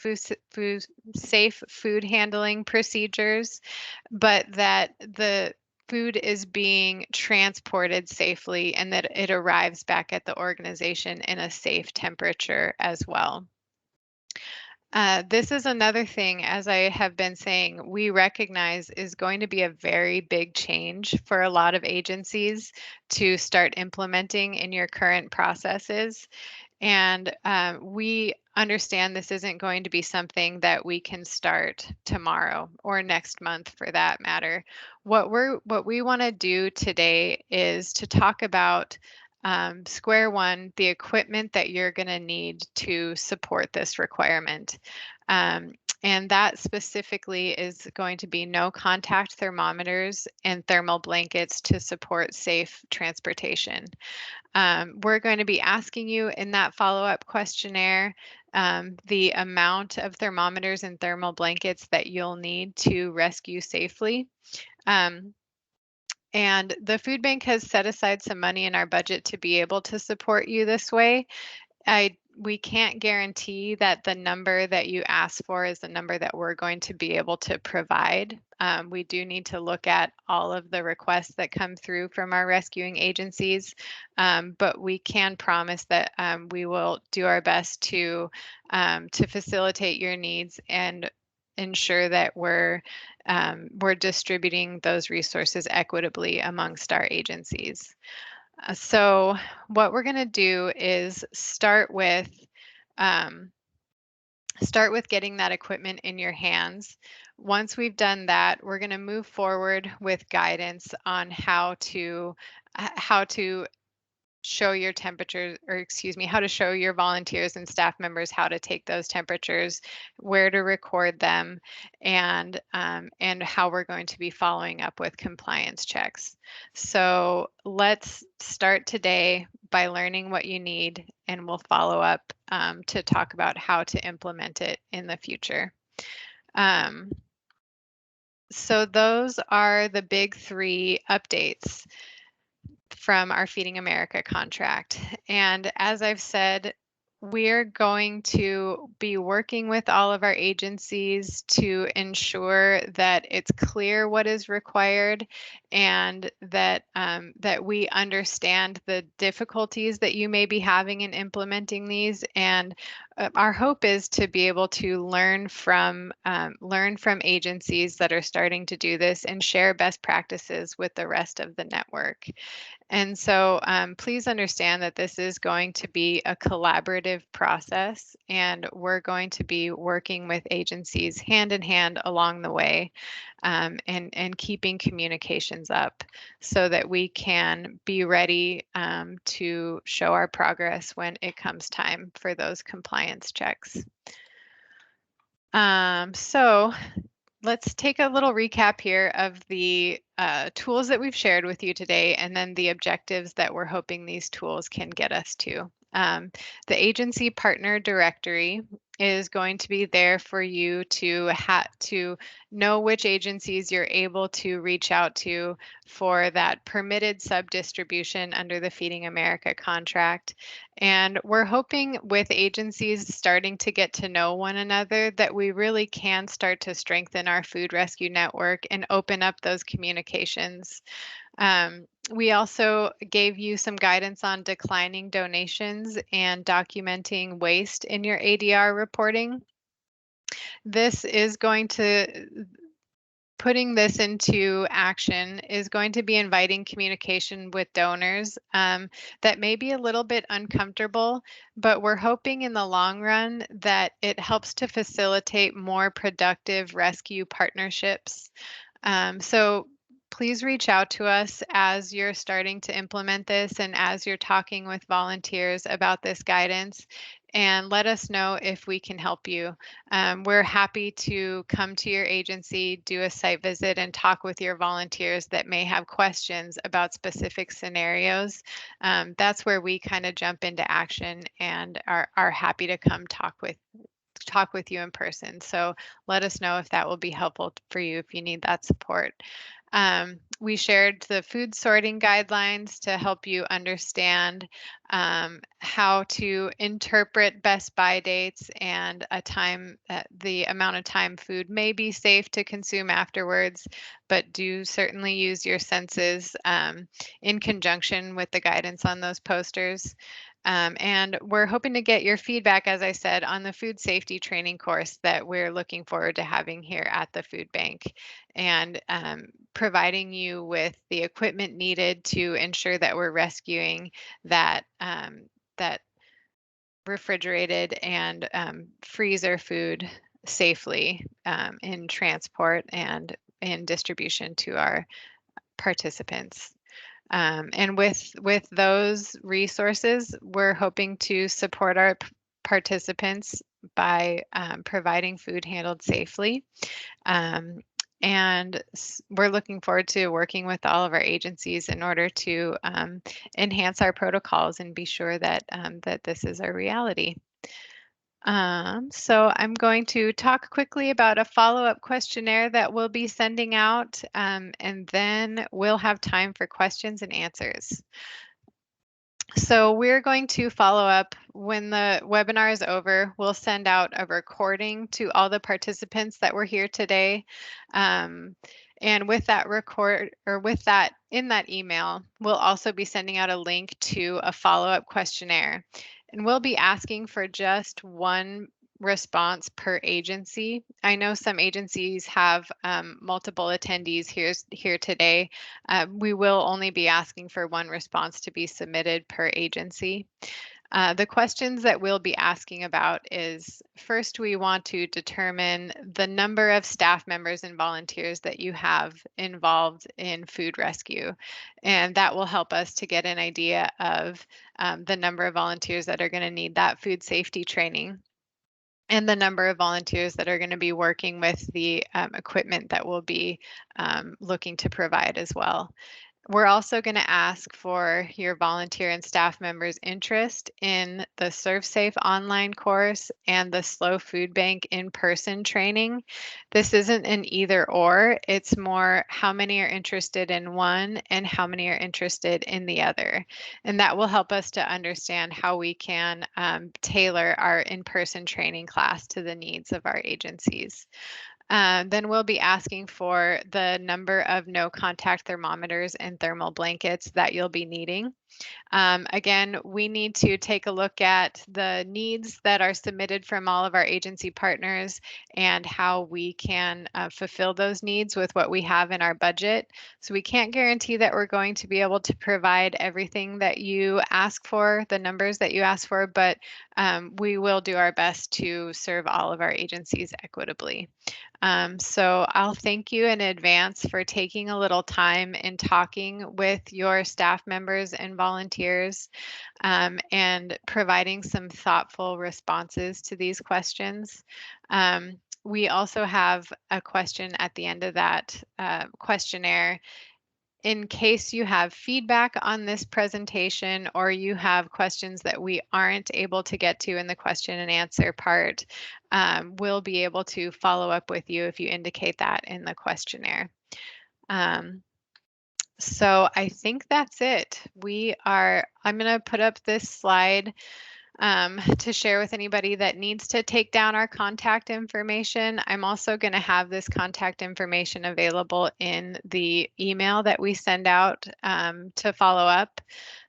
safe food handling procedures, but that the food is being transported safely and that it arrives back at the organization in a safe temperature as well. This is another thing, as I have been saying, we recognize is going to be a very big change for a lot of agencies to start implementing in your current processes. And we understand this isn't going to be something that we can start tomorrow or next month for that matter. What we want to do today is to talk about square one, the equipment that you're going to need to support this requirement. And that specifically is going to be no contact thermometers and thermal blankets to support safe transportation. We're going to be asking you in that follow-up questionnaire the amount of thermometers and thermal blankets that you'll need to rescue safely. And the food bank has set aside some money in our budget to be able to support you this way. We can't guarantee that the number that you ask for is the number that we're going to be able to provide. We do need to look at all of the requests that come through from our rescuing agencies, but we can promise that we will do our best to facilitate your needs and ensure that we're distributing those resources equitably amongst our agencies. So what we're going to do is start with getting that equipment in your hands. Once we've done that, we're going to move forward with guidance on how to show your temperatures, or excuse me, how to show your volunteers and staff members how to take those temperatures, where to record them, and how we're going to be following up with compliance checks. So let's start today by learning what you need, and we'll follow up to talk about how to implement it in the future. Um, so those are the big three updates from our Feeding America contract. And as I've said, we're going to be working with all of our agencies to ensure that it's clear what is required, and that we understand the difficulties that you may be having in implementing these. And our hope is to be able to learn from agencies that are starting to do this and share best practices with the rest of the network. And so please understand that this is going to be a collaborative process, and we're going to be working with agencies hand in hand along the way, and keeping communications up so that we can be ready to show our progress when it comes time for those compliance checks. So let's take a little recap here of the tools that we've shared with you today, and then the objectives that we're hoping these tools can get us to. The agency partner directory is going to be there for you to know which agencies you're able to reach out to for that permitted sub-distribution under the Feeding America contract. And we're hoping with agencies starting to get to know one another that we really can start to strengthen our food rescue network and open up those communications. We also gave you some guidance on declining donations and documenting waste in your ADR reporting. This is going to Putting this into action is going to be inviting communication with donors that may be a little bit uncomfortable, but we're hoping in the long run that it helps to facilitate more productive rescue partnerships. So please reach out to us as you're starting to implement this and as you're talking with volunteers about this guidance, and let us know if we can help you. We're happy to come to your agency, do a site visit, and talk with your volunteers that may have questions about specific scenarios. That's where we kind of jump into action and are happy to come talk with you in person. So let us know if that will be helpful for you if you need that support. We shared the food sorting guidelines to help you understand how to interpret best by dates and the amount of time food may be safe to consume afterwards, but do certainly use your senses in conjunction with the guidance on those posters. And we're hoping to get your feedback, as I said, on the food safety training course that we're looking forward to having here at the food bank, and providing you with the equipment needed to ensure that we're rescuing that refrigerated and freezer food safely in transport and in distribution to our participants. And with those resources, we're hoping to support our participants by providing food handled safely. Um, and we're looking forward to working with all of our agencies in order to enhance our protocols and be sure that that this is a reality. So I'm going to talk quickly about a follow-up questionnaire that we'll be sending out, and then we'll have time for questions and answers. So we're going to follow up when the webinar is over. We'll send out a recording to all the participants that were here today. And with that in that email, we'll also be sending out a link to a follow-up questionnaire. And we'll be asking for just one response per agency. I know some agencies have multiple attendees here today. We will only be asking for one response to be submitted per agency. The questions that we'll be asking about is, first, we want to determine the number of staff members and volunteers that you have involved in food rescue. And that will help us to get an idea of the number of volunteers that are going to need that food safety training and the number of volunteers that are going to be working with the equipment that we'll be looking to provide as well. We're also going to ask for your volunteer and staff members' interest in the ServeSafe online course and the SLO Food Bank in-person training. This isn't an either or, it's more how many are interested in one and how many are interested in the other. And that will help us to understand how we can tailor our in-person training class to the needs of our agencies. Then we'll be asking for the number of no contact thermometers and thermal blankets that you'll be needing. Again, we need to take a look at the needs that are submitted from all of our agency partners and how we can fulfill those needs with what we have in our budget. So we can't guarantee that we're going to be able to provide everything that you ask for, the numbers that you ask for, but we will do our best to serve all of our agencies equitably. So I'll thank you in advance for taking a little time and talking with your staff members and volunteers and providing some thoughtful responses to these questions. We also have a question at the end of that questionnaire. In case you have feedback on this presentation or you have questions that we aren't able to get to in the question and answer part, we'll be able to follow up with you if you indicate that in the questionnaire. So I think that's it. I'm going to put up this slide to share with anybody that needs to take down our contact information. I'm also going to have this contact information available in the email that we send out to follow up.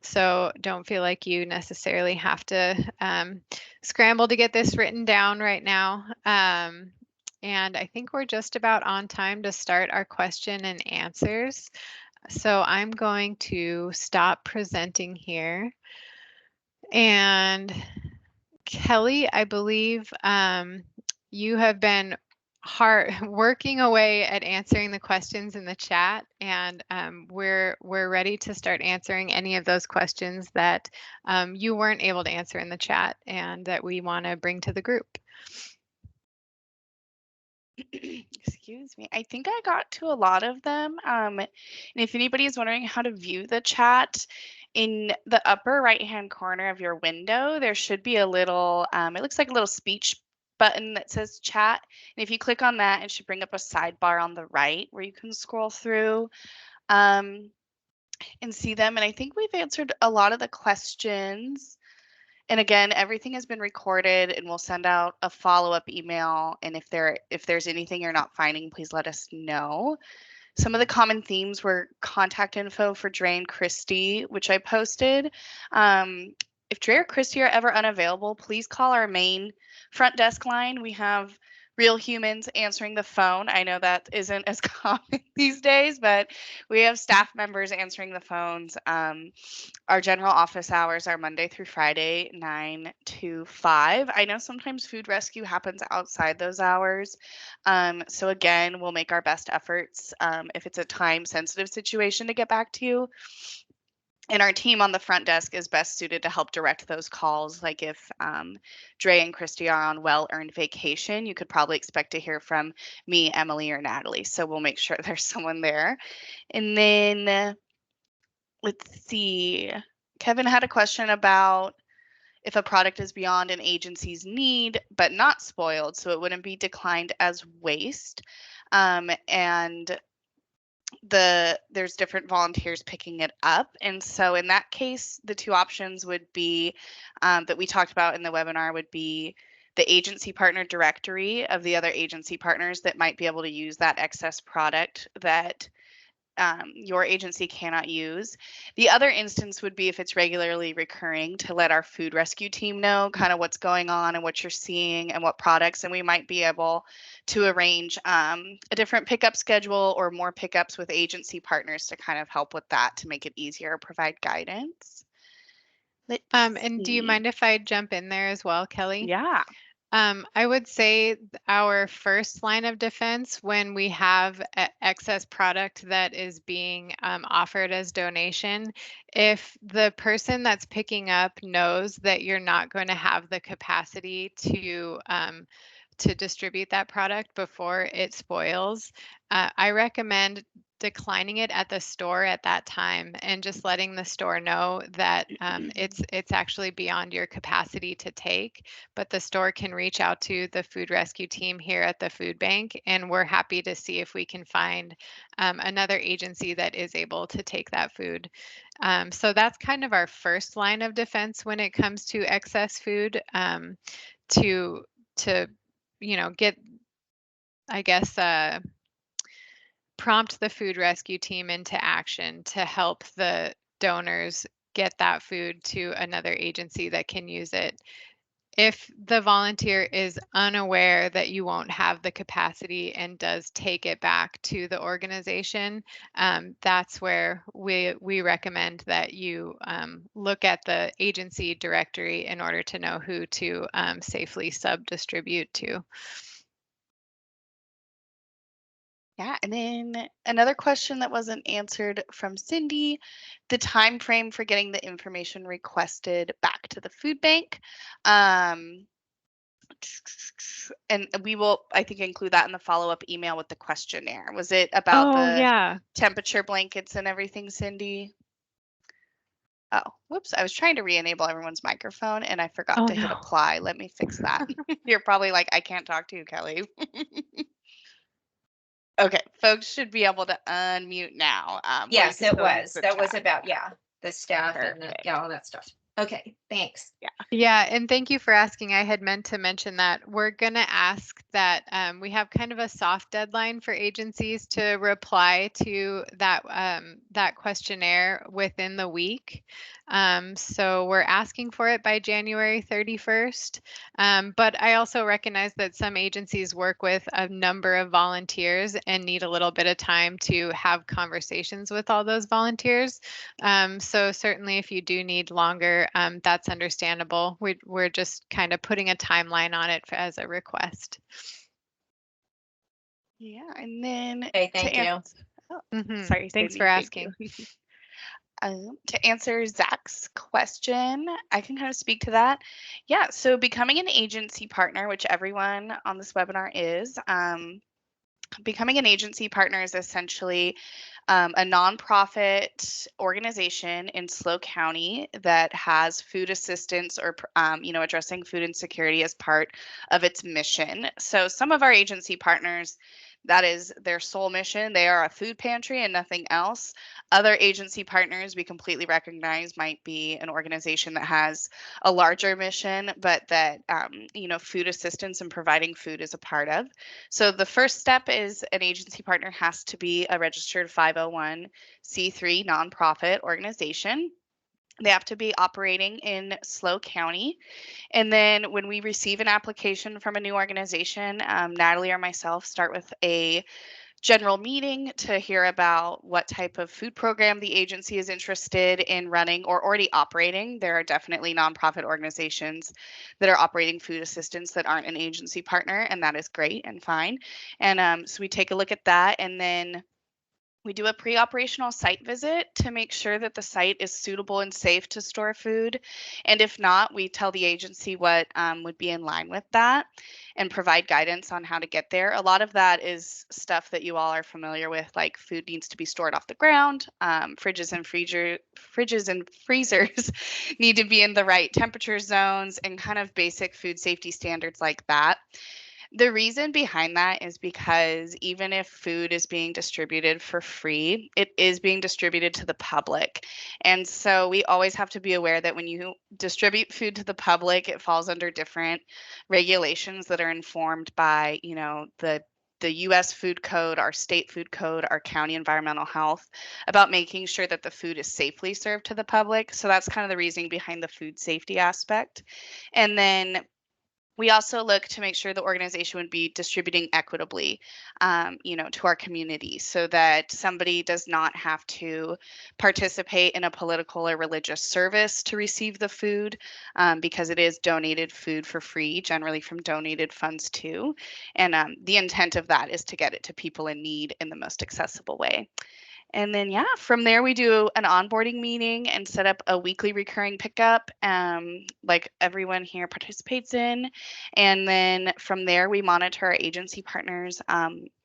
So don't feel like you necessarily have to scramble to get this written down right now. And I think we're just about on time to start our question and answers. So I'm going to stop presenting here. And Kelly, I believe you have been working away at answering the questions in the chat, and we're ready to start answering any of those questions that you weren't able to answer in the chat and that we want to bring to the group. Excuse me. I think I got to a lot of them. And if anybody is wondering how to view the chat, in the upper right-hand corner of your window, there should be a little, it looks like a little speech button that says chat. And if you click on that, it should bring up a sidebar on the right where you can scroll through and see them. And I think we've answered a lot of the questions. And again, everything has been recorded and we'll send out a follow-up email. And if there's anything you're not finding, please let us know. Some of the common themes were contact info for Dre and Christy, which I posted. If Dre or Christy are ever unavailable, please call our main front desk line. We have real humans answering the phone. I know that isn't as common these days, but we have staff members answering the phones. Our general office hours are Monday through Friday, 9 to 5. I know sometimes food rescue happens outside those hours. So again, we'll make our best efforts if it's a time sensitive situation to get back to you. And our team on the front desk is best suited to help direct those calls. Like if Dre and Christy are on well-earned vacation, you could probably expect to hear from me, Emily, or Natalie. So we'll make sure there's someone there. And then let's see. Kevin had a question about if a product is beyond an agency's need but not spoiled, so it wouldn't be declined as waste. And there's different volunteers picking it up. And so in that case, the two options would be that we talked about in the webinar would be the agency partner directory of the other agency partners that might be able to use that excess product that your agency cannot use. The other instance would be if it's regularly recurring, to let our food rescue team know kind of what's going on and what you're seeing and what products, and we might be able to arrange a different pickup schedule or more pickups with agency partners to kind of help with that to make it easier, provide guidance. Let's And do you see. mind if I jump in there as well, Kelly? Yeah. I would say our first line of defense when we have excess product that is being offered as donation, if the person that's picking up knows that you're not going to have the capacity to distribute that product before it spoils, I recommend declining it at the store at that time and just letting the store know that it's actually beyond your capacity to take, but the store can reach out to the food rescue team here at the food bank, and we're happy to see if we can find another agency that is able to take that food. So that's kind of our first line of defense when it comes to excess food, to to get, I guess, prompt the food rescue team into action to help the donors get that food to another agency that can use it. If the volunteer is unaware that you won't have the capacity and does take it back to the organization, that's where we recommend that you look at the agency directory in order to know who to safely sub-distribute to. Yeah, and then another question that wasn't answered from Cindy, the time frame for getting the information requested back to the food bank. And we will, I think, include that in the follow-up email with the questionnaire. Was it about Oh, the yeah. temperature blankets and everything, Cindy? Oh, whoops. I was trying to re-enable everyone's microphone and I forgot Oh, to hit no. apply. Let me fix that. You're probably like, I can't talk to you, Kelly. Okay, folks should be able to unmute now. Yes, while you it still use was. the That was chat. about, yeah, the staff and Perfect. yeah, all that stuff. Okay, thanks. Yeah, and thank you for asking. I had meant to mention that we're going to ask that we have kind of a soft deadline for agencies to reply to that questionnaire within the week. So we're asking for it by January 31st. But I also recognize that some agencies work with a number of volunteers and need a little bit of time to have conversations with all those volunteers. So certainly if you do need longer, that's understandable. We're just kind of putting a timeline on it as a request. Yeah, and then Okay, thank you. Sorry, Thanks for Cindy, thank asking. you. To answer Zach's question, I can kind of speak to that. Yeah, so becoming an agency partner, which everyone on this webinar is, becoming an agency partner is essentially a nonprofit organization in SLO County that has food assistance or addressing food insecurity as part of its mission. So some of our agency partners, that is their sole mission. They are a food pantry and nothing else. Other agency partners we completely recognize might be an organization that has a larger mission, but that food assistance and providing food is a part of. So the first step is an agency partner has to be a registered 501c3 nonprofit organization. They have to be operating in SLO County. And then when we receive an application from a new organization, Natalie or myself start with a general meeting to hear about what type of food program the agency is interested in running or already operating. There are definitely nonprofit organizations that are operating food assistance that aren't an agency partner, and that is great and fine. And so we take a look at that, and then we do a pre-operational site visit to make sure that the site is suitable and safe to store food. And if not, we tell the agency what would be in line with that and provide guidance on how to get there. A lot of that is stuff that you all are familiar with, like food needs to be stored off the ground, fridges and freezers need to be in the right temperature zones, and kind of basic food safety standards like that. The reason behind that is because even if food is being distributed for free, it is being distributed to the public. And so we always have to be aware that when you distribute food to the public, it falls under different regulations that are informed by, the US food code, our state food code, our county environmental health, about making sure that the food is safely served to the public. So that's kind of the reasoning behind the food safety aspect. And then We also look to make sure the organization would be distributing equitably, to our community, so that somebody does not have to participate in a political or religious service to receive the food, because it is donated food for free, generally from donated funds too. And the intent of that is to get it to people in need in the most accessible way. And then, yeah, from there we do an onboarding meeting and set up a weekly recurring pickup, like everyone here participates in. And then from there, we monitor our agency partners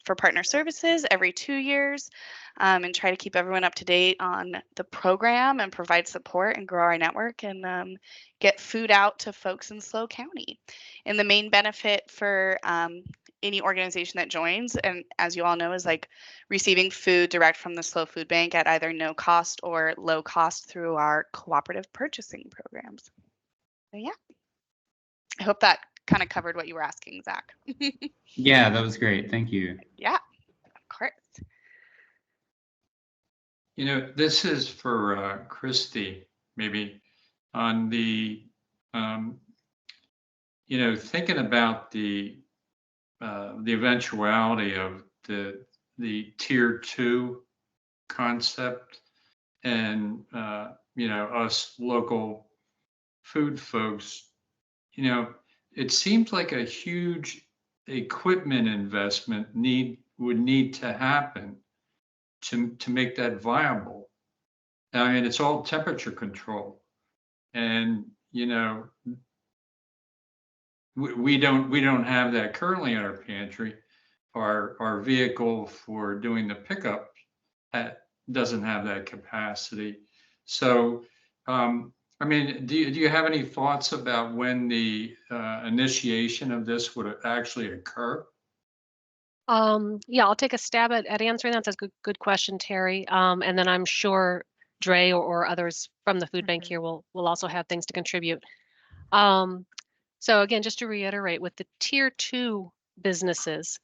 for partner services every 2 years, and try to keep everyone up to date on the program and provide support and grow our network, and get food out to folks in SLO County. And the main benefit for any organization that joins, and as you all know, is like receiving food direct from the SLO Food Bank at either no cost or low cost through our cooperative purchasing programs. So yeah, I hope that kind of covered what you were asking, Zach. Yeah, that was great. Thank you. Yeah, of course. This is for Christy, maybe on the, thinking about the eventuality of the tier 2 concept, and us local food folks, it seems like a huge equipment investment would need to happen to make that viable. I mean, it's all temperature control, and we don't have that currently in our pantry. Our vehicle for doing the pickup doesn't have that capacity. So, I mean, do you have any thoughts about when the initiation of this would actually occur? Yeah, I'll take a stab at answering that. That's a good question, Terry. And then I'm sure Dre or others from the food bank here will also have things to contribute. So again, just to reiterate, with the tier 2 businesses,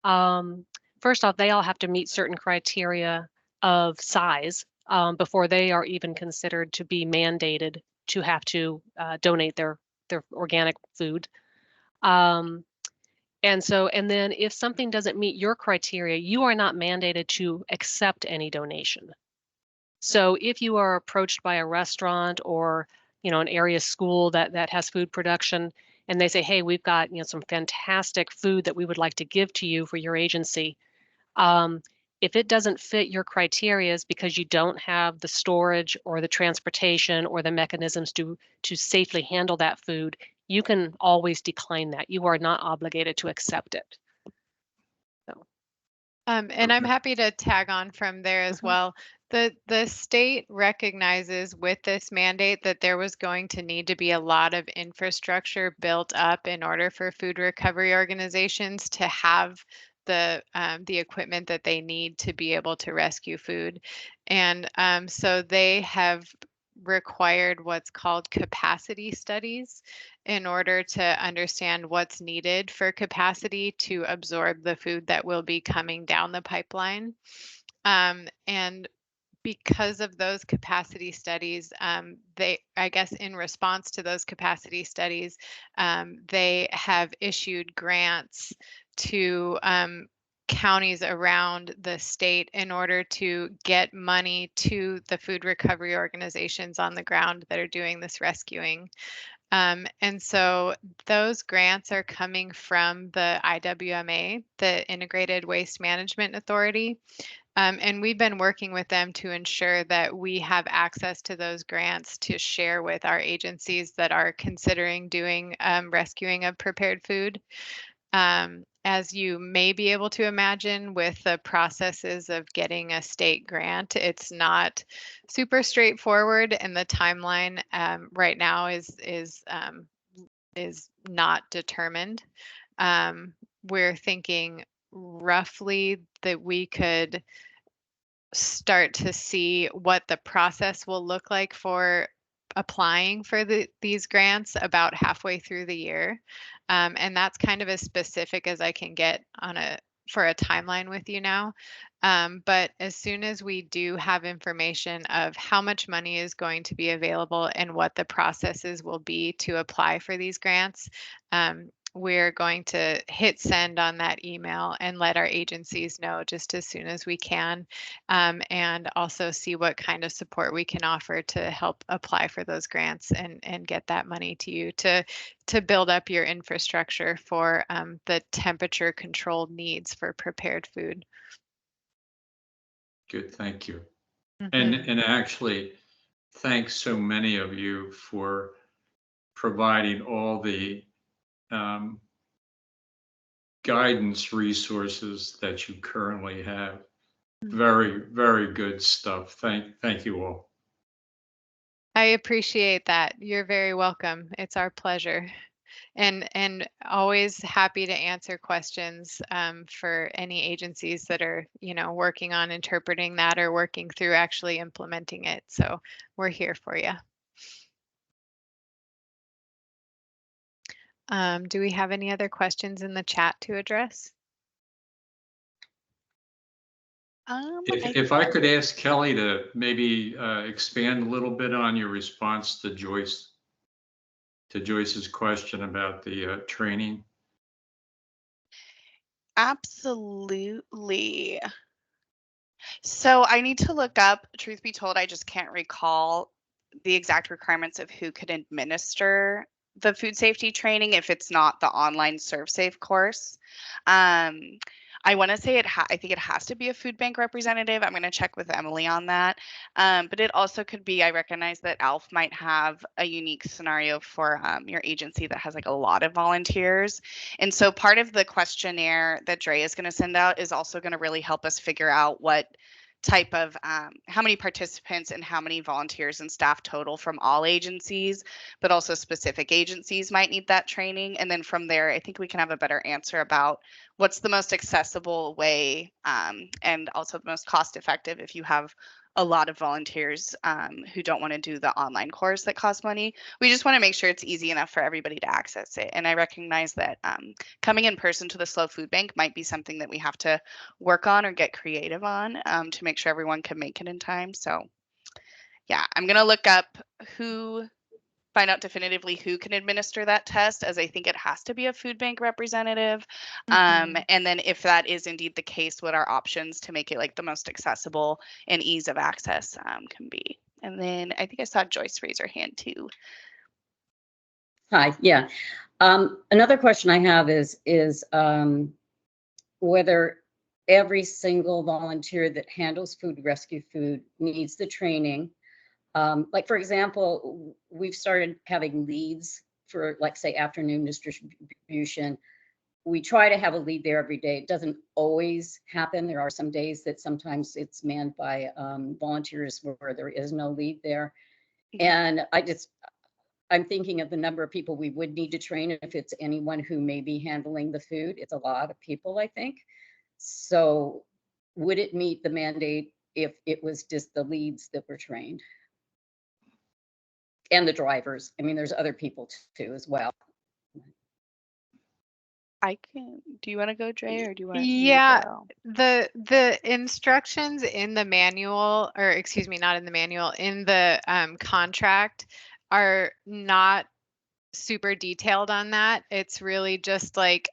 first off, they all have to meet certain criteria of size before they are even considered to be mandated to have to donate their organic food. And then if something doesn't meet your criteria, you are not mandated to accept any donation. So if you are approached by a restaurant or an area school that has food production, and they say, hey, we've got some fantastic food that we would like to give to you for your agency. If it doesn't fit your criteria because you don't have the storage or the transportation or the mechanisms to safely handle that food, you can always decline that. You are not obligated to accept it. So. And I'm happy to tag on from there as well. The state recognizes with this mandate that there was going to need to be a lot of infrastructure built up in order for food recovery organizations to have the equipment that they need to be able to rescue food. And so they have required what's called capacity studies in order to understand what's needed for capacity to absorb the food that will be coming down the pipeline. And because of those capacity studies, I guess in response to those capacity studies, they have issued grants to counties around the state in order to get money to the food recovery organizations on the ground that are doing this rescuing. And so those grants are coming from the IWMA, the Integrated Waste Management Authority. And we've been working with them to ensure that we have access to those grants to share with our agencies that are considering doing rescuing of prepared food. As you may be able to imagine, with the processes of getting a state grant, it's not super straightforward, and the timeline right now is not determined. We're thinking roughly that we could start to see what the process will look like for applying for these grants about halfway through the year. And that's kind of as specific as I can get on for a timeline with you now. But as soon as we do have information of how much money is going to be available and what the processes will be to apply for these grants, we're going to hit send on that email and let our agencies know just as soon as we can, and also see what kind of support we can offer to help apply for those grants and get that money to you to build up your infrastructure for the temperature controlled needs for prepared food. Good, thank you. Mhm. And actually, thanks so many of you for providing all the um, guidance resources that you currently have. Very, very good stuff. Thank you all. I appreciate that. You're very welcome. It's our pleasure. And always happy to answer questions for any agencies that are, working on interpreting that or working through actually implementing it. So we're here for you. Do we have any other questions in the chat to address? If I could ask Kelly to maybe expand a little bit on your response to Joyce's question about the training. Absolutely. So I need to look up, truth be told, I just can't recall the exact requirements of who could administer the food safety training if it's not the online ServSafe course. Um, I want to say I think it has to be a food bank representative. I'm going to check with Emily on that. But it also could be, I recognize that ALF might have a unique scenario for your agency that has like a lot of volunteers. And so part of the questionnaire that Dre is going to send out is also going to really help us figure out what type of how many participants and how many volunteers and staff total from all agencies, but also specific agencies might need that training. And then from there, I think we can have a better answer about what's the most accessible way and also the most cost effective if you have a lot of volunteers who don't want to do the online course that costs money. We just want to make sure it's easy enough for everybody to access it. And I recognize that coming in person to the SLO Food Bank might be something that we have to work on or get creative on to make sure everyone can make it in time. So yeah, I'm going to look up find out definitively who can administer that test, as I think it has to be a food bank representative. And then if that is indeed the case, what our options to make it like the most accessible and ease of access can be. And then I think I saw Joyce raise her hand too. Hi, yeah. Another question I have is whether every single volunteer that handles food rescue food needs the training. Like, for example, we've started having leads for, like, say, afternoon distribution. We try to have a lead there every day. It doesn't always happen. There are some days that sometimes it's manned by volunteers where there is no lead there. And I'm thinking of the number of people we would need to train if it's anyone who may be handling the food. It's a lot of people, I think. So would it meet the mandate if it was just the leads that were trained? And the drivers. I mean, there's other people too as well. Do you want to go, Dre, or do you want Yeah, to go? the instructions in the manual, or excuse me, not in the manual, in the contract are not super detailed on that. It's really just like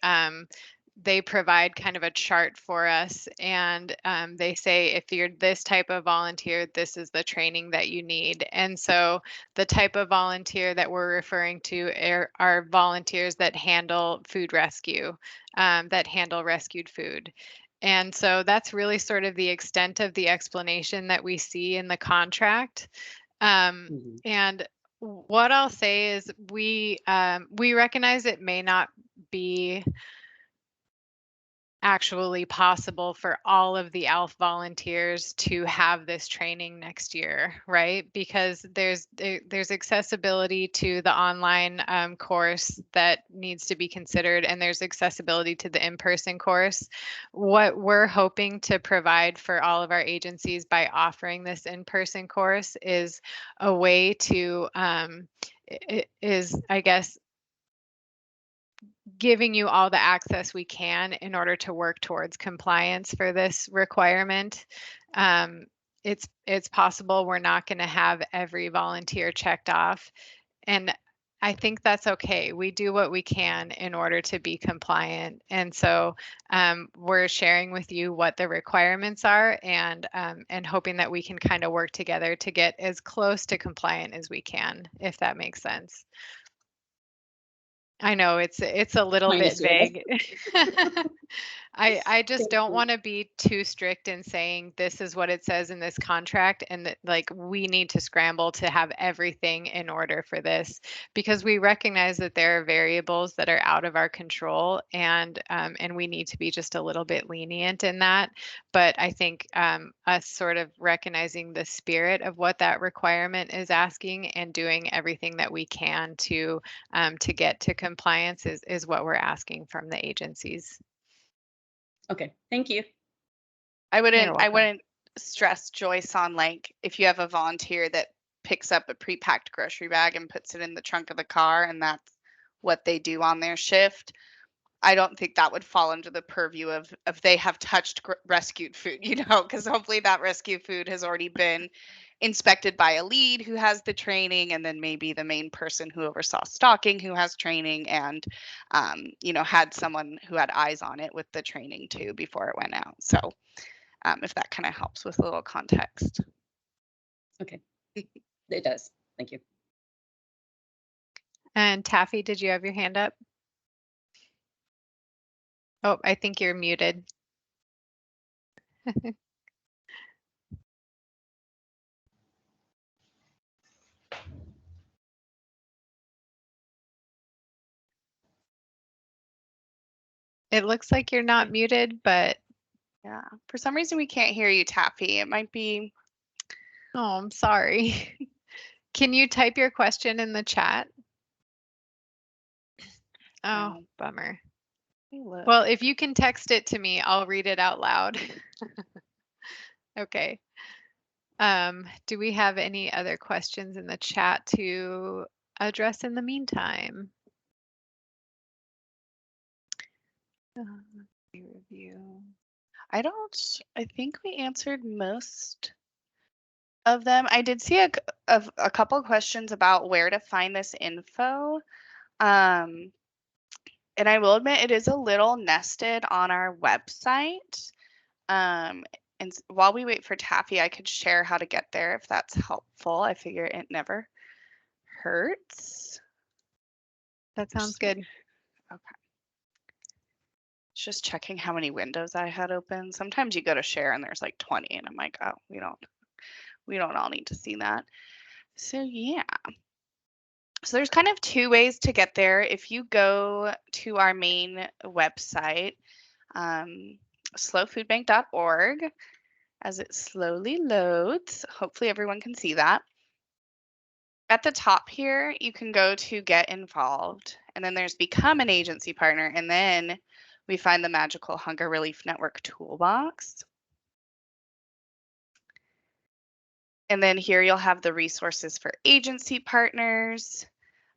they provide kind of a chart for us, and they say if you're this type of volunteer, this is the training that you need. And so the type of volunteer that we're referring to are volunteers that handle food rescue, that handle rescued food. And so that's really sort of the extent of the explanation that we see in the contract. And what I'll say is we recognize it may not be actually possible for all of the ALF volunteers to have this training next year, right? Because there's accessibility to the online course that needs to be considered, and there's accessibility to the in-person course. What we're hoping to provide for all of our agencies by offering this in-person course is a way to, I guess, giving you all the access we can in order to work towards compliance for this requirement. It's possible we're not going to have every volunteer checked off, and I think that's okay. We do what we can in order to be compliant, and so we're sharing with you what the requirements are, and hoping that we can kind of work together to get as close to compliant as we can, if that makes sense. I know it's a little Kinda, bit sorta. vague. I just don't want to be too strict in saying this is what it says in this contract, and that like we need to scramble to have everything in order for this, because we recognize that there are variables that are out of our control, and we need to be just a little bit lenient in that. But I think us sort of recognizing the spirit of what that requirement is asking and doing everything that we can to get to compliance is what we're asking from the agencies. Okay, thank you. I welcome. wouldn't stress Joyce on, like, if you have a volunteer that picks up a pre-packed grocery bag and puts it in the trunk of the car and that's what they do on their shift. I don't think that would fall under the purview of if they have touched rescued food, because hopefully that rescue food has already been inspected by a lead who has the training, and then maybe the main person who oversaw stocking who has training, and had someone who had eyes on it with the training too before it went out. So if that kind of helps with a little context. Okay, it does. Thank you. And Taffy, did you have your hand up? Oh, I think you're muted. It looks like you're not muted, but Yeah, for some reason we can't hear you, Taffy. It might be. oh, I'm sorry. Can you type your question in the chat? Oh, No. bummer. Look. Well, if you can text it to me, I'll read it out loud. Okay. Do we have any other questions in the chat to address in the meantime? Review. I think we answered most of them. I did see a couple questions about where to find this info. And I will admit it is a little nested on our website. And while we wait for Taffy, I could share how to get there if that's helpful. I figure it never hurts. That sounds good. Okay. Just checking how many windows I had open. Sometimes you go to share and there's like 20 and I'm like, oh, we don't all need to see that. So yeah. So there's kind of two ways to get there. If you go to our main website, slofoodbank.org, as it slowly loads, hopefully everyone can see that. At the top here, you can go to get involved, and then there's become an agency partner, and then we find the magical Hunger Relief Network toolbox. And then here you'll have the resources for agency partners.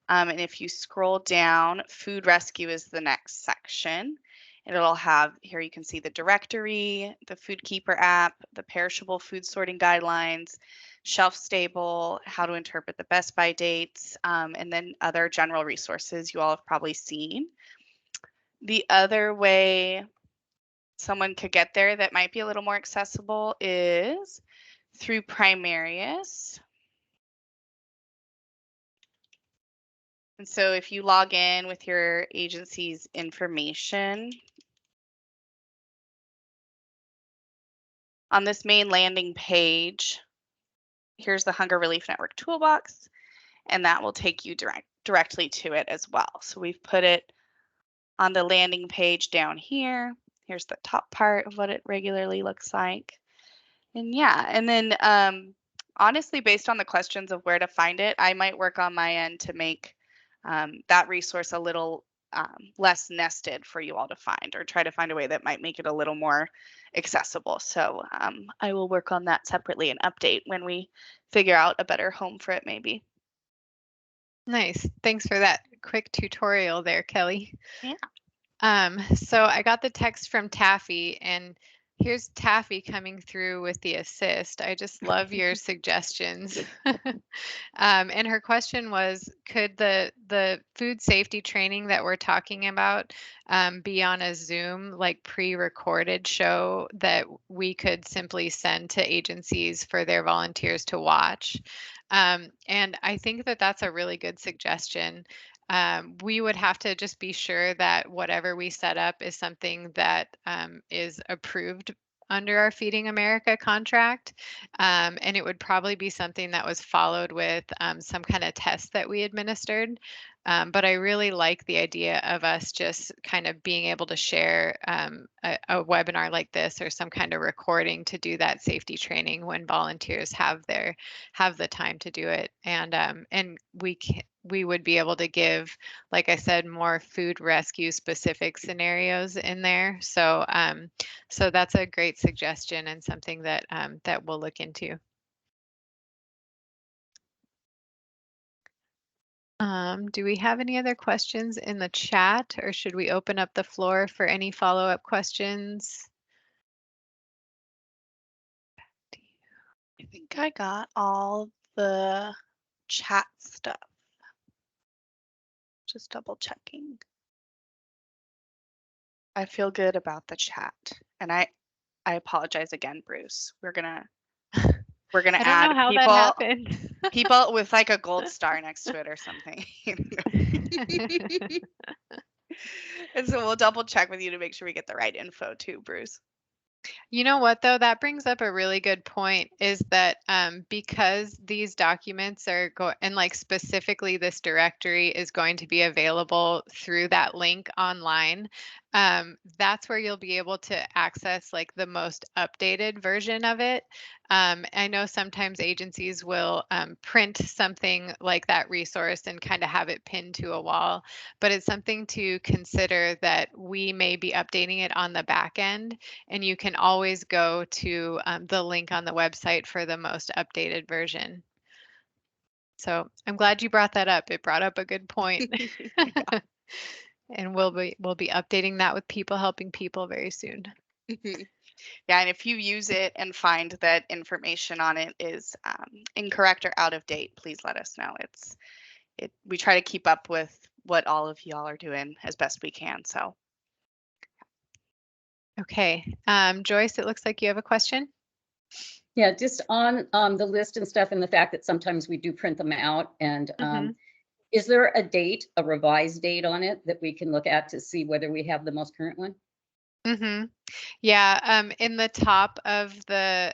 And if you scroll down, food rescue is the next section. And it'll have, here you can see the directory, the Food Keeper app, the perishable food sorting guidelines, shelf stable, how to interpret the best by dates, and then other general resources you all have probably seen. The other way someone could get there that might be a little more accessible is through Primarius. And so if you log in with your agency's information, on this main landing page, here's the Hunger Relief Network toolbox, and that will take you directly to it as well. So we've put it on the landing page down here. Here's the top part of what it regularly looks like. And yeah, and then honestly, based on the questions of where to find it, I might work on my end to make that resource a little less nested for you all to find, or try to find a way that might make it a little more accessible. So I will work on that separately and update when we figure out a better home for it maybe. Nice. Thanks for that, quick tutorial there, Kelly. Yeah. So I got the text from Taffy, and here's Taffy coming through with the assist. I just love your suggestions. And her question was, could the food safety training that we're talking about be on a Zoom, like pre-recorded show that we could simply send to agencies for their volunteers to watch? And I think that that's a really good suggestion. We would have to just be sure that whatever we set up is something that is approved under our Feeding America contract. And it would probably be something that was followed with some kind of test that we administered. But I really like the idea of us just kind of being able to share a webinar like this or some kind of recording to do that safety training when volunteers have the time to do it. And we would be able to give, like I said, more food rescue specific scenarios in there. So so that's a great suggestion and something that that we'll look into. Do we have any other questions in the chat, or should we open up the floor for any follow-up questions? I think I got all the chat stuff. Just double checking. I feel good about the chat. And I apologize again, Bruce. We're gonna I don't add know how that people happened. people with like a gold star next to it or something. And so we'll double check with you to make sure we get the right info too, Bruce. You know what, though, that brings up a really good point is that because these documents are and like specifically this directory is going to be available through that link online, that's where you'll be able to access like the most updated version of it. I know sometimes agencies will print something like that resource and kind of have it pinned to a wall, but it's something to consider that we may be updating it on the back end, and you can always go to the link on the website for the most updated version. So I'm glad you brought that up. It brought up a good point. And we'll be updating that with People Helping People very soon. Yeah, and if you use it and find that information on it is incorrect or out of date, please let us know. We try to keep up with what all of y'all are doing as best we can. So. Okay, Joyce, it looks like you have a question. Yeah, just on the list and stuff, and the fact that sometimes we do print them out. And is there a date, a revised date on it that we can look at to see whether we have the most current one? Yeah, in the top of the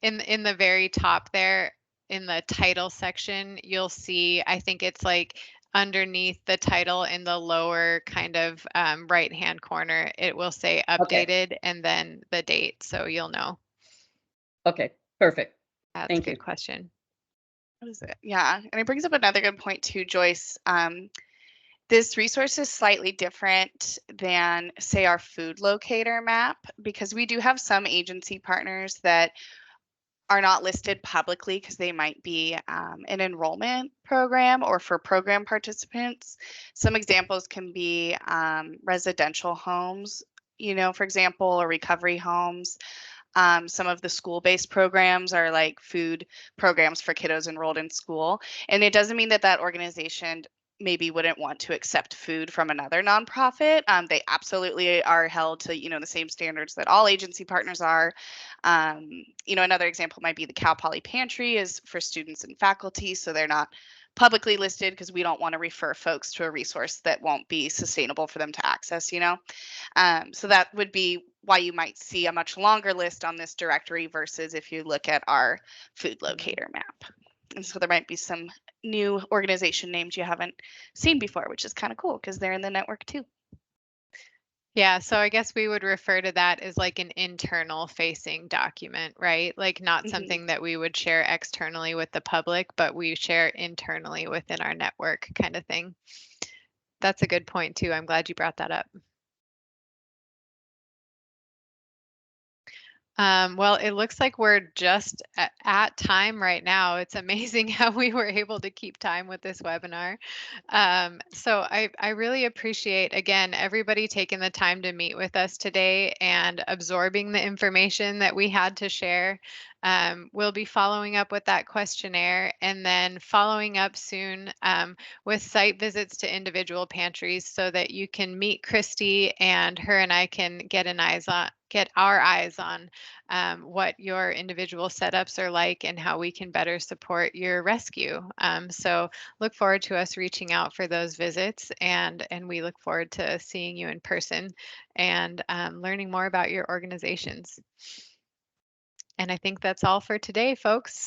in the very top there in the title section, you'll see, I think it's like underneath the title in the lower kind of right hand corner, it will say updated and then the date, so you'll know. Okay, perfect. That's Thank a good you. question. What is it? Yeah, and it brings up another good point too, Joyce. This resource is slightly different than, say, our food locator map, because we do have some agency partners that are not listed publicly because they might be an enrollment program or for program participants. Some examples can be residential homes, for example, or recovery homes. Some of the school-based programs are like food programs for kiddos enrolled in school. And it doesn't mean that that organization maybe wouldn't want to accept food from another nonprofit. They absolutely are held to, the same standards that all agency partners are. Another example might be the Cal Poly Pantry is for students and faculty, so they're not publicly listed because we don't want to refer folks to a resource that won't be sustainable for them to access, So that would be why you might see a much longer list on this directory versus if you look at our food locator map. And so there might be some new organization names you haven't seen before, which is kind of cool because they're in the network too. Yeah, so I guess we would refer to that as like an internal facing document, right? Like not something that we would share externally with the public, but we share internally within our network kind of thing. That's a good point too. I'm glad you brought that up. Well, it looks like we're just at time right now. It's amazing how we were able to keep time with this webinar. So I really appreciate, again, everybody taking the time to meet with us today and absorbing the information that we had to share. We'll be following up with that questionnaire and then following up soon with site visits to individual pantries so that you can meet Christy and her and I can get our eyes on what your individual setups are like and how we can better support your rescue. So look forward to us reaching out for those visits, and we look forward to seeing you in person and learning more about your organizations. And I think that's all for today, folks.